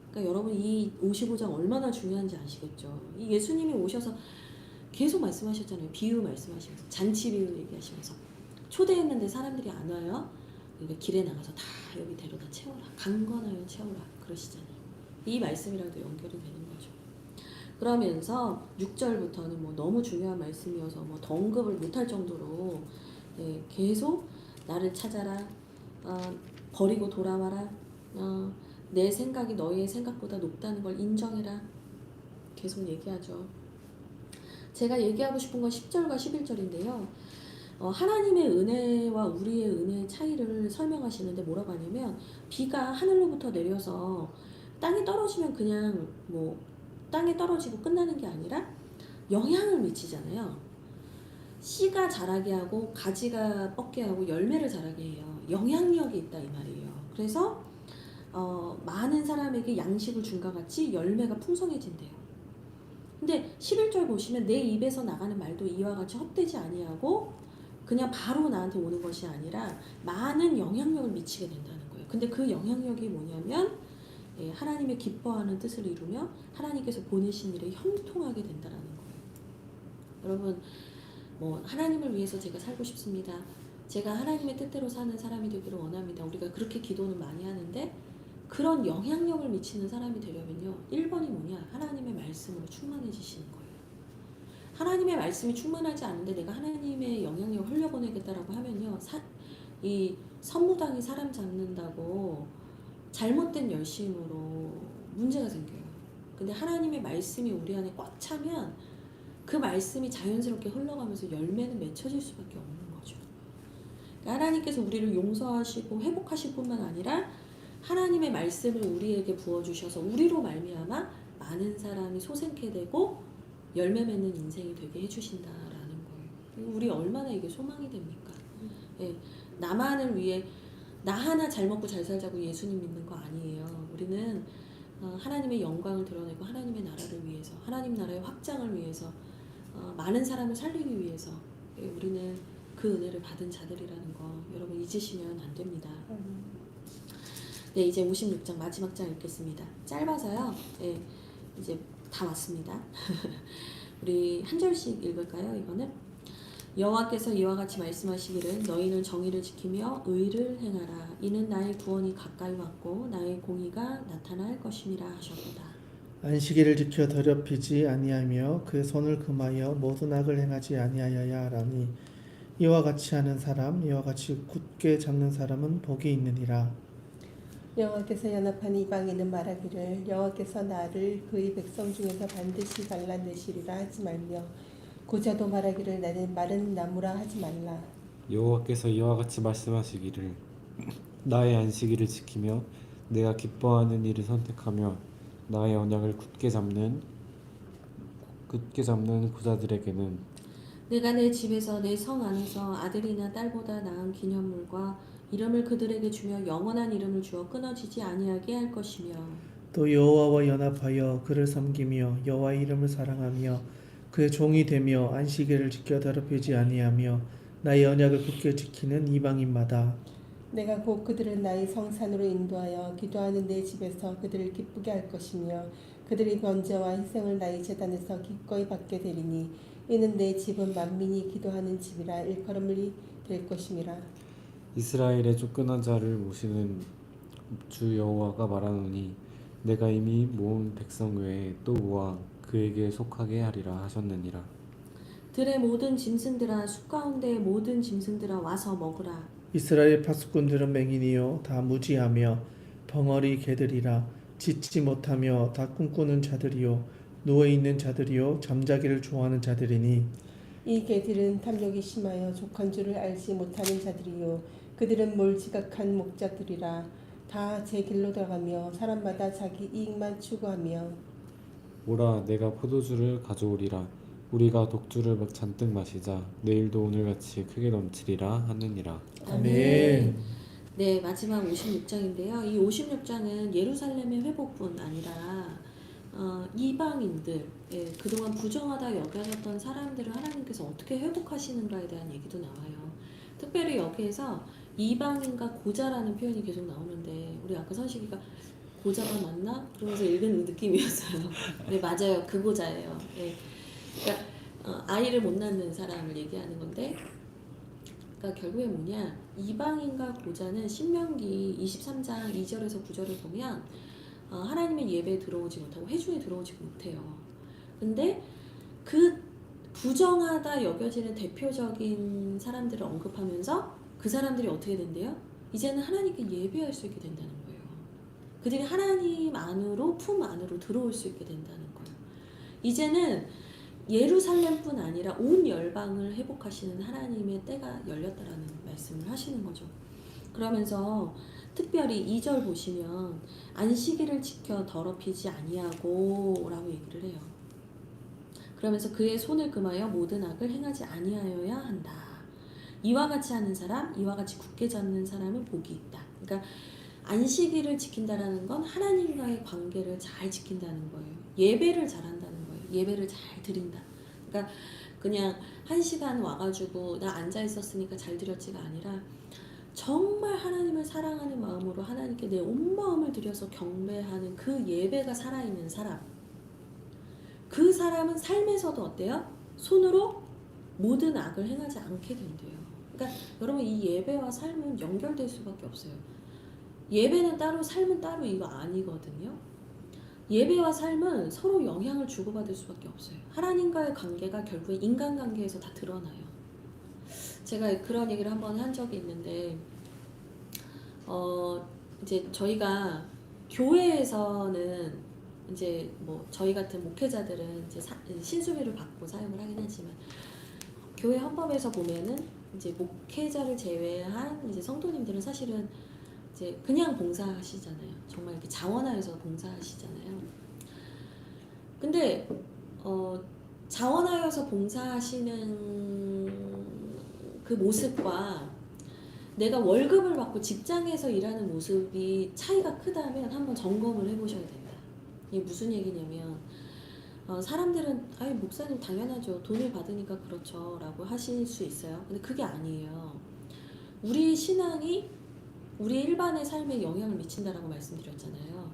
그러니까 여러분 이 55장 얼마나 중요한지 아시겠죠? 이 예수님이 오셔서 계속 말씀하셨잖아요. 비유 말씀하시면서 잔치 비유 얘기하시면서 초대했는데 사람들이 안 와요. 그러니까 길에 나가서 다 여기 데려다 채워라. 강건하여 채워라. 그러시잖아요. 이 말씀이랑도 연결이 되는 거죠. 그러면서 6절부터는 뭐 너무 중요한 말씀이어서 뭐 더 언급을 못할 정도로 계속 나를 찾아라. 버리고 돌아와라. 내 생각이 너희의 생각보다 높다는 걸 인정해라. 계속 얘기하죠. 제가 얘기하고 싶은 건 10절과 11절인데요. 하나님의 은혜와 우리의 은혜의 차이를 설명하시는데 뭐라고 하냐면 비가 하늘로부터 내려서 땅에 떨어지면 그냥 뭐 땅에 떨어지고 끝나는 게 아니라 영향을 미치잖아요. 씨가 자라게 하고 가지가 뻗게 하고 열매를 자라게 해요. 영향력이 있다 이 말이에요. 그래서 많은 사람에게 양식을 준과 같이 열매가 풍성해진대요. 근데 11절 보시면 내 입에서 나가는 말도 이와 같이 헛되지 아니하고 그냥 바로 나한테 오는 것이 아니라 많은 영향력을 미치게 된다는 거예요. 근데 그 영향력이 뭐냐면 하나님의 기뻐하는 뜻을 이루며 하나님께서 보내신 일에 형통하게 된다는 거예요. 여러분 뭐 하나님을 위해서 제가 살고 싶습니다. 제가 하나님의 뜻대로 사는 사람이 되기를 원합니다. 우리가 그렇게 기도는 많이 하는데 그런 영향력을 미치는 사람이 되려면요. 1번이 뭐냐? 하나님의 말씀으로 충만해지시는 거예요. 하나님의 말씀이 충만하지 않은데 내가 하나님의 영향력을 흘려보내겠다라고 하면요. 이 선무당이 사람 잡는다고 잘못된 열심으로 문제가 생겨요. 근데 하나님의 말씀이 우리 안에 꽉 차면 그 말씀이 자연스럽게 흘러가면서 열매는 맺혀질 수밖에 없는 거죠. 그러니까 하나님께서 우리를 용서하시고 회복하실 뿐만 아니라 하나님의 말씀을 우리에게 부어주셔서 우리로 말미암아 많은 사람이 소생케 되고 열매 맺는 인생이 되게 해주신다라는 거예요. 우리 얼마나 이게 소망이 됩니까? 예, 나만을 위해 나 하나 잘 먹고 잘 살자고 예수님 믿는 거 아니에요. 우리는 하나님의 영광을 드러내고 하나님의 나라를 위해서, 하나님 나라의 확장을 위해서, 많은 사람을 살리기 위해서 우리는 그 은혜를 받은 자들이라는 거 여러분 잊으시면 안 됩니다. 네, 이제 56장 마지막 장 읽겠습니다. 짧아서요. 네, 이제 다 왔습니다. 우리 한 절씩 읽을까요? 이거는 여호와께서 이와 같이 말씀하시기를 너희는 정의를 지키며 의를 행하라. 이는 나의 구원이 가까이 왔고 나의 공의가 나타날 것임이라 하셨도다. 안식일을 지켜 더럽히지 아니하며 그 손을 금하여 모든 악을 행하지 아니하여야 하라니 이와 같이 하는 사람 이와 같이 굳게 잡는 사람은 복이 있느니라. 여호와께서 연합한 이방인은 말하기를 여호와께서 나를 그의 백성 중에서 반드시 갈라내시리라 하지 말며 고자도 말하기를 나는 마른 나무라 하지 말라. 여호와께서 이와 같이 말씀하시기를 나의 안식일을 지키며 내가 기뻐하는 일을 선택하며 나의 언약을 굳게 잡는 구자들에게는 내가 내 집에서 내 성 안에서 아들이나 딸보다 나은 기념물과 이름을 그들에게 주며 영원한 이름을 주어 끊어지지 아니하게 할 것이며 또 여호와와 연합하여 그를 섬기며 여호와의 이름을 사랑하며 그의 종이 되며 안식일을 지켜 더럽히지 아니하며 나의 언약을 굳게 지키는 이방인마다 내가 곧 그들을 나의 성산으로 인도하여 기도하는 내 집에서 그들을 기쁘게 할 것이며 그들의 번제와 희생을 나의 제단에서 기꺼이 받게 되리니 이는 내 집은 만민이 기도하는 집이라 일컬음이 될 것임이라. 이스라엘의 쫓겨난 자를 모시는 주 여호와가 말하노니 내가 이미 모은 백성 외에 또 모아 그에게 속하게 하리라 하셨느니라. 들의 모든 짐승들아 숲 가운데의 모든 짐승들아 와서 먹으라. 이스라엘 파수꾼들은 맹인이요 다 무지하며 벙어리 개들이라 짖지 못하며 다 꿈꾸는 자들이요 누워있는 자들이요 잠자기를 좋아하는 자들이니 이 개들은 탐욕이 심하여 족한 줄을 알지 못하는 자들이요 그들은 몰지각한 목자들이라 다 제 길로 들어가며 사람마다 자기 이익만 추구하며 오라 내가 포도주를 가져오리라 우리가 독주를 잔뜩 마시자 내일도 오늘같이 크게 넘치리라 하느니라. 아멘. 네, 마지막 56장인데요. 이 56장은 예루살렘의 회복뿐 아니라 이방인들, 그동안 부정하다 여겨졌던 사람들을 하나님께서 어떻게 회복하시는가에 대한 얘기도 나와요. 특별히 여기에서 이방인과 고자라는 표현이 계속 나오는데 우리 아까 선식이가 고자가 맞나? 그러면서 읽은 느낌이었어요. 네, 맞아요. 그 고자예요. 네. 그러니까 아이를 못 낳는 사람을 얘기하는 건데 그러니까 결국에 뭐냐 이방인과 고자는 신명기 23장 2절에서 9절을 보면 하나님의 예배에 들어오지 못하고 회중에 들어오지 못해요. 근데 그 부정하다 여겨지는 대표적인 사람들을 언급하면서 그 사람들이 어떻게 된대요? 이제는 하나님께 예배할 수 있게 된다는 거예요. 그들이 하나님 안으로 품 안으로 들어올 수 있게 된다는 거예요. 이제는 예루살렘뿐 아니라 온 열방을 회복하시는 하나님의 때가 열렸다라는 말씀을 하시는 거죠. 그러면서 특별히 2절 보시면 안식일을 지켜 더럽히지 아니하고 라고 얘기를 해요. 그러면서 그의 손을 금하여 모든 악을 행하지 아니하여야 한다. 이와 같이 하는 사람, 이와 같이 굳게 잡는 사람은 복이 있다. 그러니까 안식일을 지킨다라는 건 하나님과의 관계를 잘 지킨다는 거예요. 예배를 잘한다는 거예요. 예배를 잘 드린다. 그러니까 그냥 1시간 와가지고 나 앉아 있었으니까 잘 드렸지가 아니라 정말 하나님을 사랑하는 마음으로 하나님께 내 온 마음을 들여서 경배하는 그 예배가 살아있는 사람. 그 사람은 삶에서도 어때요? 손으로 모든 악을 행하지 않게 된대요. 그러니까 여러분 이 예배와 삶은 연결될 수밖에 없어요. 예배는 따로 삶은 따로 이거 아니거든요. 예배와 삶은 서로 영향을 주고받을 수밖에 없어요. 하나님과의 관계가 결국에 인간관계에서 다 드러나요. 제가 그런 얘기를 한번 한 적이 있는데 이제 저희가 교회에서는 이제 뭐 저희 같은 목회자들은 이제 신수비를 받고 사용을 하긴 하지만 교회 헌법에서 보면은 이제 목회자를 제외한 이제 성도님들은 사실은 이제 그냥 봉사하시잖아요. 정말 이렇게 자원하여서 봉사하시잖아요. 근데 자원하여서 봉사하시는 그 모습과 내가 월급을 받고 직장에서 일하는 모습이 차이가 크다면 한번 점검을 해보셔야 된다. 이게 무슨 얘기냐면 사람들은 아이 목사님 당연하죠. 돈을 받으니까 그렇죠 라고 하실 수 있어요. 근데 그게 아니에요. 우리 신앙이 우리 일반의 삶에 영향을 미친다라고 말씀드렸잖아요.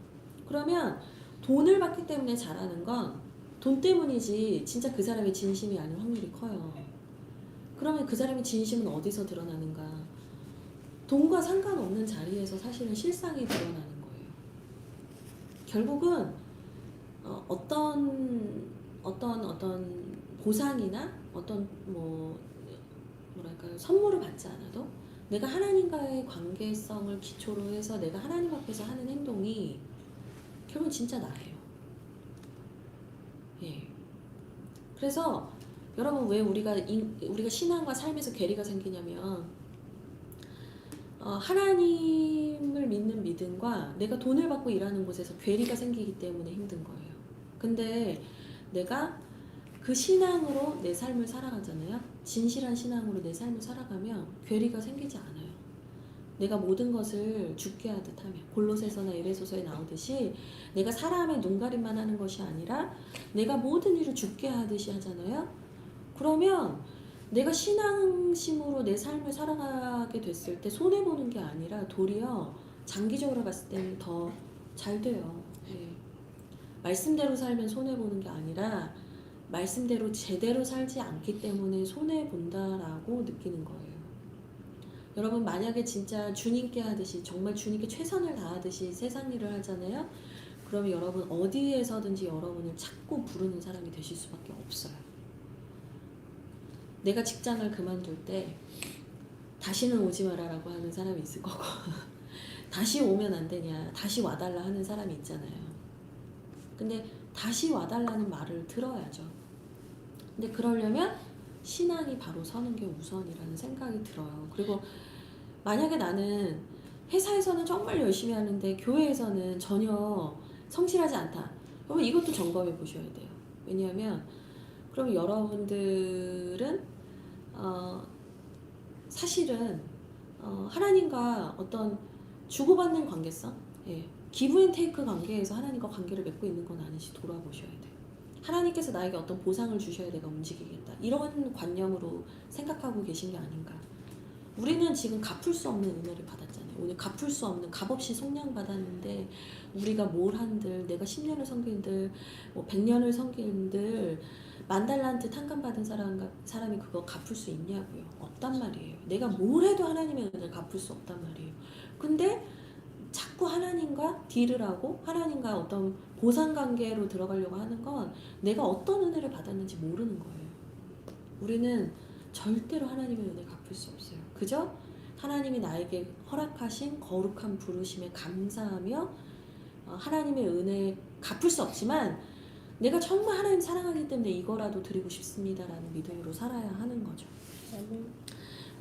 그러면 돈을 받기 때문에 잘하는 건 돈 때문이지 진짜 그 사람의 진심이 아닌 확률이 커요. 그러면 그 사람의 진심은 어디서 드러나는가? 돈과 상관없는 자리에서 사실은 실상이 드러나는 거예요. 결국은 어떤 보상이나 어떤 뭐랄까요 선물을 받지 않아도 내가 하나님과의 관계성을 기초로 해서 내가 하나님 앞에서 하는 행동이 결국 진짜 나예요. 예. 그래서 여러분 왜 우리가 신앙과 삶에서 괴리가 생기냐면 하나님을 믿는 믿음과 내가 돈을 받고 일하는 곳에서 괴리가 생기기 때문에 힘든 거예요. 근데 내가 그 신앙으로 내 삶을 살아가잖아요. 진실한 신앙으로 내 삶을 살아가면 괴리가 생기지 않아요. 내가 모든 것을 죽게 하듯 하면 골로새서나 에베소서에 나오듯이 내가 사람의 눈가림만 하는 것이 아니라 내가 모든 일을 죽게 하듯이 하잖아요. 그러면 내가 신앙심으로 내 삶을 살아가게 됐을 때 손해보는 게 아니라 도리어 장기적으로 봤을 때는 더 잘 돼요. 네. 말씀대로 살면 손해보는 게 아니라 말씀대로 제대로 살지 않기 때문에 손해본다라고 느끼는 거예요. 여러분 만약에 진짜 주님께 하듯이 정말 주님께 최선을 다하듯이 세상 일을 하잖아요. 그러면 여러분 어디에서든지 여러분을 찾고 부르는 사람이 되실 수밖에 없어요. 내가 직장을 그만둘 때 다시는 오지 마라라고 하는 사람이 있을 거고 다시 오면 안 되냐 다시 와달라 하는 사람이 있잖아요. 근데 다시 와달라는 말을 들어야죠. 근데 그러려면 신앙이 바로 서는 게 우선이라는 생각이 들어요. 그리고 만약에 나는 회사에서는 정말 열심히 하는데 교회에서는 전혀 성실하지 않다. 그러면 이것도 점검해 보셔야 돼요. 왜냐하면 그럼 여러분들은 사실은 하나님과 어떤 주고받는 관계성, 예, 기브 앤 테이크 관계에서 하나님과 관계를 맺고 있는 건 아닌지 돌아보셔야 돼요. 하나님께서 나에게 어떤 보상을 주셔야 내가 움직이겠다. 이런 관념으로 생각하고 계신 게 아닌가. 우리는 지금 갚을 수 없는 은혜를 받았잖아요. 오늘 갚을 수 없는 값없이 속량 받았는데 우리가 뭘 한들 내가 10년을 섬긴들 100년을 섬긴들 10,000달란트 탕감받은 사람이 그거 갚을 수 있냐고요. 없단 말이에요. 내가 뭘 해도 하나님의 은혜를 갚을 수 없단 말이에요. 근데 자꾸 하나님과 딜을 하고 하나님과 어떤 보상관계로 들어가려고 하는 건 내가 어떤 은혜를 받았는지 모르는 거예요. 우리는 절대로 하나님의 은혜 갚을 수 없어요. 그저 하나님이 나에게 허락하신 거룩한 부르심에 감사하며 하나님의 은혜 갚을 수 없지만 내가 정말 하나님 사랑하기 때문에 이거라도 드리고 싶습니다라는 믿음으로 살아야 하는 거죠.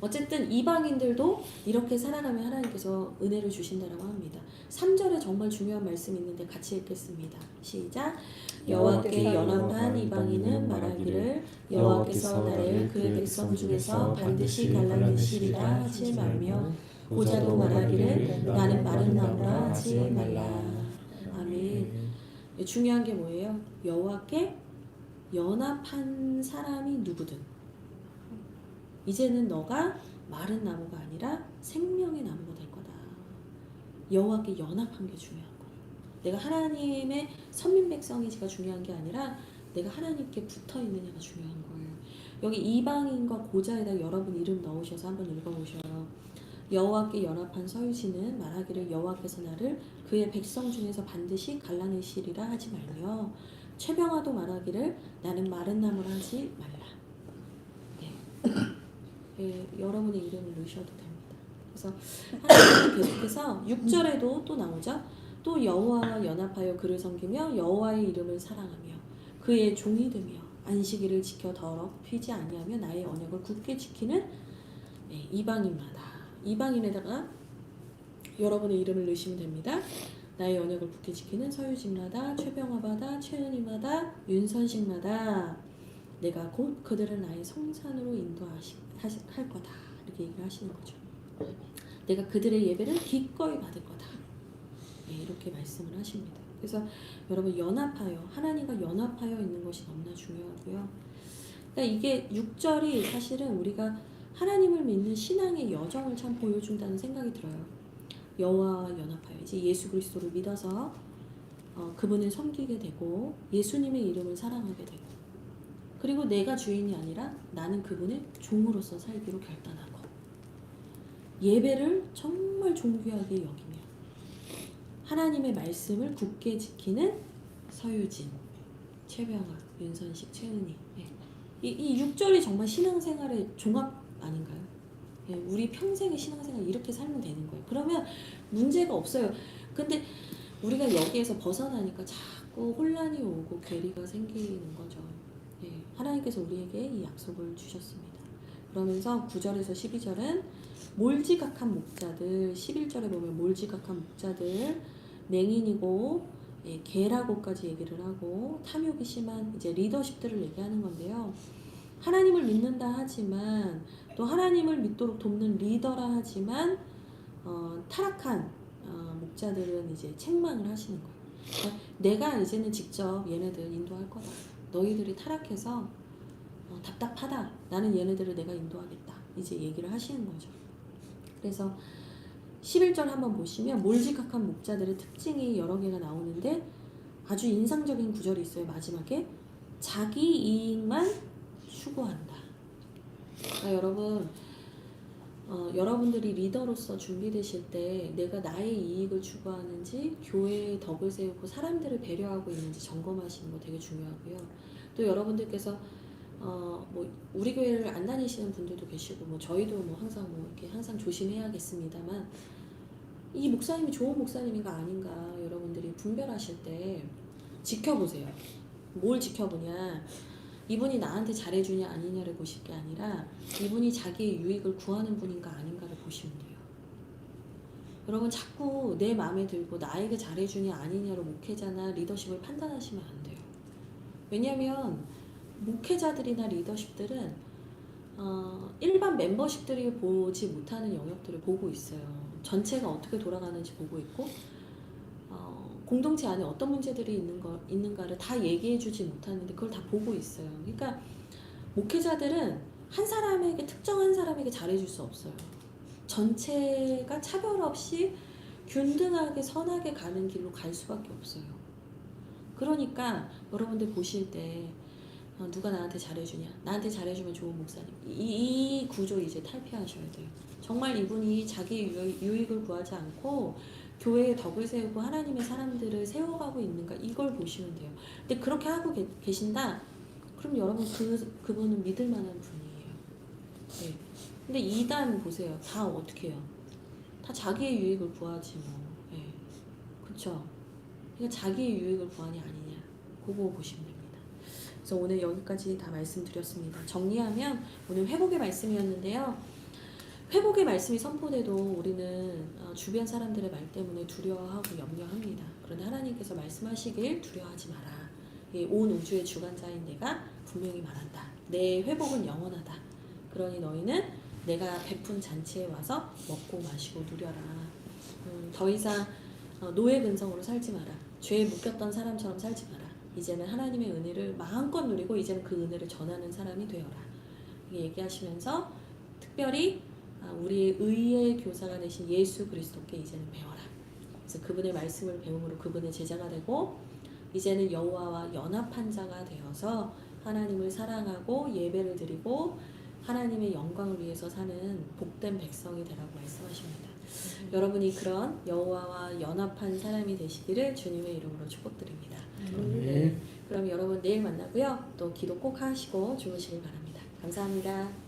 어쨌든 이방인들도 이렇게 살아가면 하나님께서 은혜를 주신다라고 합니다. 3절에 정말 중요한 말씀이 있는데 같이 읽겠습니다. 시작. 여호와께 연합한 이방인은 말하기를 여호와께서 나를 그의 백성 중에서 반드시 갈라내시리라 하지 말며 고자도 말하기를 나는 마른 나무라 하지 말라. 아멘. 중요한 게 뭐예요? 여호와께 연합한 사람이 누구든 이제는 너가 마른 나무가 아니라 생명의 나무가 될 거다. 여호와께 연합한 게 중요한 거예요. 내가 하나님의 선민 백성이지가 중요한 게 아니라 내가 하나님께 붙어 있느냐가 중요한 거예요. 여기 이방인과 고자에다 여러분 이름 넣으셔서 한번 읽어보셔요. 여호와께 연합한 서유시는 말하기를 여호와께서 나를 그의 백성 중에서 반드시 갈라내시리라 하지 말며 최병화도 말하기를 나는 마른 나무라 하지 말라. 네. 예, 여러분의 이름을 넣으셔도 됩니다. 그래서 하나님은 계속해서 6절에도 또 나오죠. 또 여호와와 연합하여 그를 섬기며 여호와의 이름을 사랑하며 그의 종이 되며 안식일을 지켜 더럽히지 아니하며 나의 언약을 굳게 지키는 이방인마다. 이방인에다가 여러분의 이름을 넣으시면 됩니다. 나의 언약을 굳게 지키는 서유진마다, 최병화마다, 최은희마다, 윤선식마다 내가 곧 그들을 나의 성산으로 인도할 거다. 이렇게 얘기를 하시는 거죠. 내가 그들의 예배를 기꺼이 받을 거다. 이렇게 말씀을 하십니다. 그래서 여러분 연합하여, 하나님과 연합하여 있는 것이 너무나 중요하고요. 그러니까 이게 6절이 사실은 우리가 하나님을 믿는 신앙의 여정을 참 보여준다는 생각이 들어요. 여호와와 연합하여 이제 예수 그리스도를 믿어서 그분을 섬기게 되고 예수님의 이름을 사랑하게 되고 그리고 내가 주인이 아니라 나는 그분의 종으로서 살기로 결단하고 예배를 정말 존귀하게 여기며 하나님의 말씀을 굳게 지키는 서유진, 최병아, 윤선식, 최은희. 이 6절이 정말 신앙생활의 종합 아닌가요? 우리 평생의 신앙생활 이렇게 살면 되는 거예요. 그러면 문제가 없어요. 근데 우리가 여기에서 벗어나니까 자꾸 혼란이 오고 괴리가 생기는 거죠. 하나님께서 우리에게 이 약속을 주셨습니다. 그러면서 9절에서 12절은 몰지각한 목자들, 11절에 보면 몰지각한 목자들, 맹인이고 개라고까지 얘기를 하고 탐욕이 심한 이제 리더십들을 얘기하는 건데요. 하나님을 믿는다 하지만 또 하나님을 믿도록 돕는 리더라 하지만 타락한 목자들은 이제 책망을 하시는 거예요. 그러니까 내가 이제는 직접 얘네들 인도할 거다. 너희들이 타락해서 답답하다. 나는 얘네들을 내가 인도하겠다. 이제 얘기를 하시는 거죠. 그래서 11절 한번 보시면 몰지각한 목자들의 특징이 여러 개가 나오는데 아주 인상적인 구절이 있어요. 마지막에 자기 이익만 추구한다. 그러니까 여러분 여러분들이 리더로서 준비되실 때 내가 나의 이익을 추구하는지 교회의 덕을 세우고 사람들을 배려하고 있는지 점검하시는 거 되게 중요하고요. 또 여러분들께서 뭐 우리 교회를 안 다니시는 분들도 계시고 뭐 저희도 뭐 항상 뭐 이렇게 항상 조심해야겠습니다만 이 목사님이 좋은 목사님인가 아닌가 여러분들이 분별하실 때 지켜보세요. 뭘 지켜보냐? 이분이 나한테 잘해주냐 아니냐를 보실 게 아니라 이분이 자기의 유익을 구하는 분인가 아닌가를 보시면 돼요. 여러분 자꾸 내 마음에 들고 나에게 잘해주냐 아니냐로 목회자나 리더십을 판단하시면 안 돼요. 왜냐하면 목회자들이나 리더십들은 일반 멤버십들이 보지 못하는 영역들을 보고 있어요. 전체가 어떻게 돌아가는지 보고 있고 공동체 안에 어떤 문제들이 있는가를 다 얘기해주지 못하는데 그걸 다 보고 있어요. 그러니까 목회자들은 한 사람에게 특정한 사람에게 잘해줄 수 없어요. 전체가 차별 없이 균등하게 선하게 가는 길로 갈 수밖에 없어요. 그러니까 여러분들 보실 때 누가 나한테 잘해주냐 나한테 잘해주면 좋은 목사님 이 구조 이제 탈피하셔야 돼요. 정말 이분이 자기 유익을 구하지 않고 교회의 덕을 세우고 하나님의 사람들을 세워가고 있는가 이걸 보시면 돼요. 근데 그렇게 하고 계신다? 그럼 여러분 그분은 믿을 만한 분이에요. 네. 근데 2단 보세요. 다 어떻게 해요? 다 자기의 유익을 구하지 뭐. 네. 그쵸? 그러니까 자기의 유익을 구하냐 아니냐 그거 보시면 됩니다. 그래서 오늘 여기까지 다 말씀드렸습니다. 정리하면 오늘 회복의 말씀이었는데요. 회복의 말씀이 선포돼도 우리는 주변 사람들의 말 때문에 두려워하고 염려합니다. 그러나 하나님께서 말씀하시길 두려워하지 마라. 온 우주의 주관자인 내가 분명히 말한다. 내 회복은 영원하다. 그러니 너희는 내가 베푼 잔치에 와서 먹고 마시고 누려라. 더 이상 노예 근성으로 살지 마라. 죄에 묶였던 사람처럼 살지 마라. 이제는 하나님의 은혜를 마음껏 누리고 이제는 그 은혜를 전하는 사람이 되어라. 얘기하시면서 특별히 우리의 의의 교사가 되신 예수 그리스도께 이제는 배워라. 그래서 그분의 말씀을 배움으로 그분의 제자가 되고 이제는 여호와와 연합한 자가 되어서 하나님을 사랑하고 예배를 드리고 하나님의 영광을 위해서 사는 복된 백성이 되라고 말씀하십니다. 여러분이 그런 여호와와 연합한 사람이 되시기를 주님의 이름으로 축복드립니다. 네. 그럼 여러분 내일 만나고요. 또 기도 꼭 하시고 주무시길 바랍니다. 감사합니다.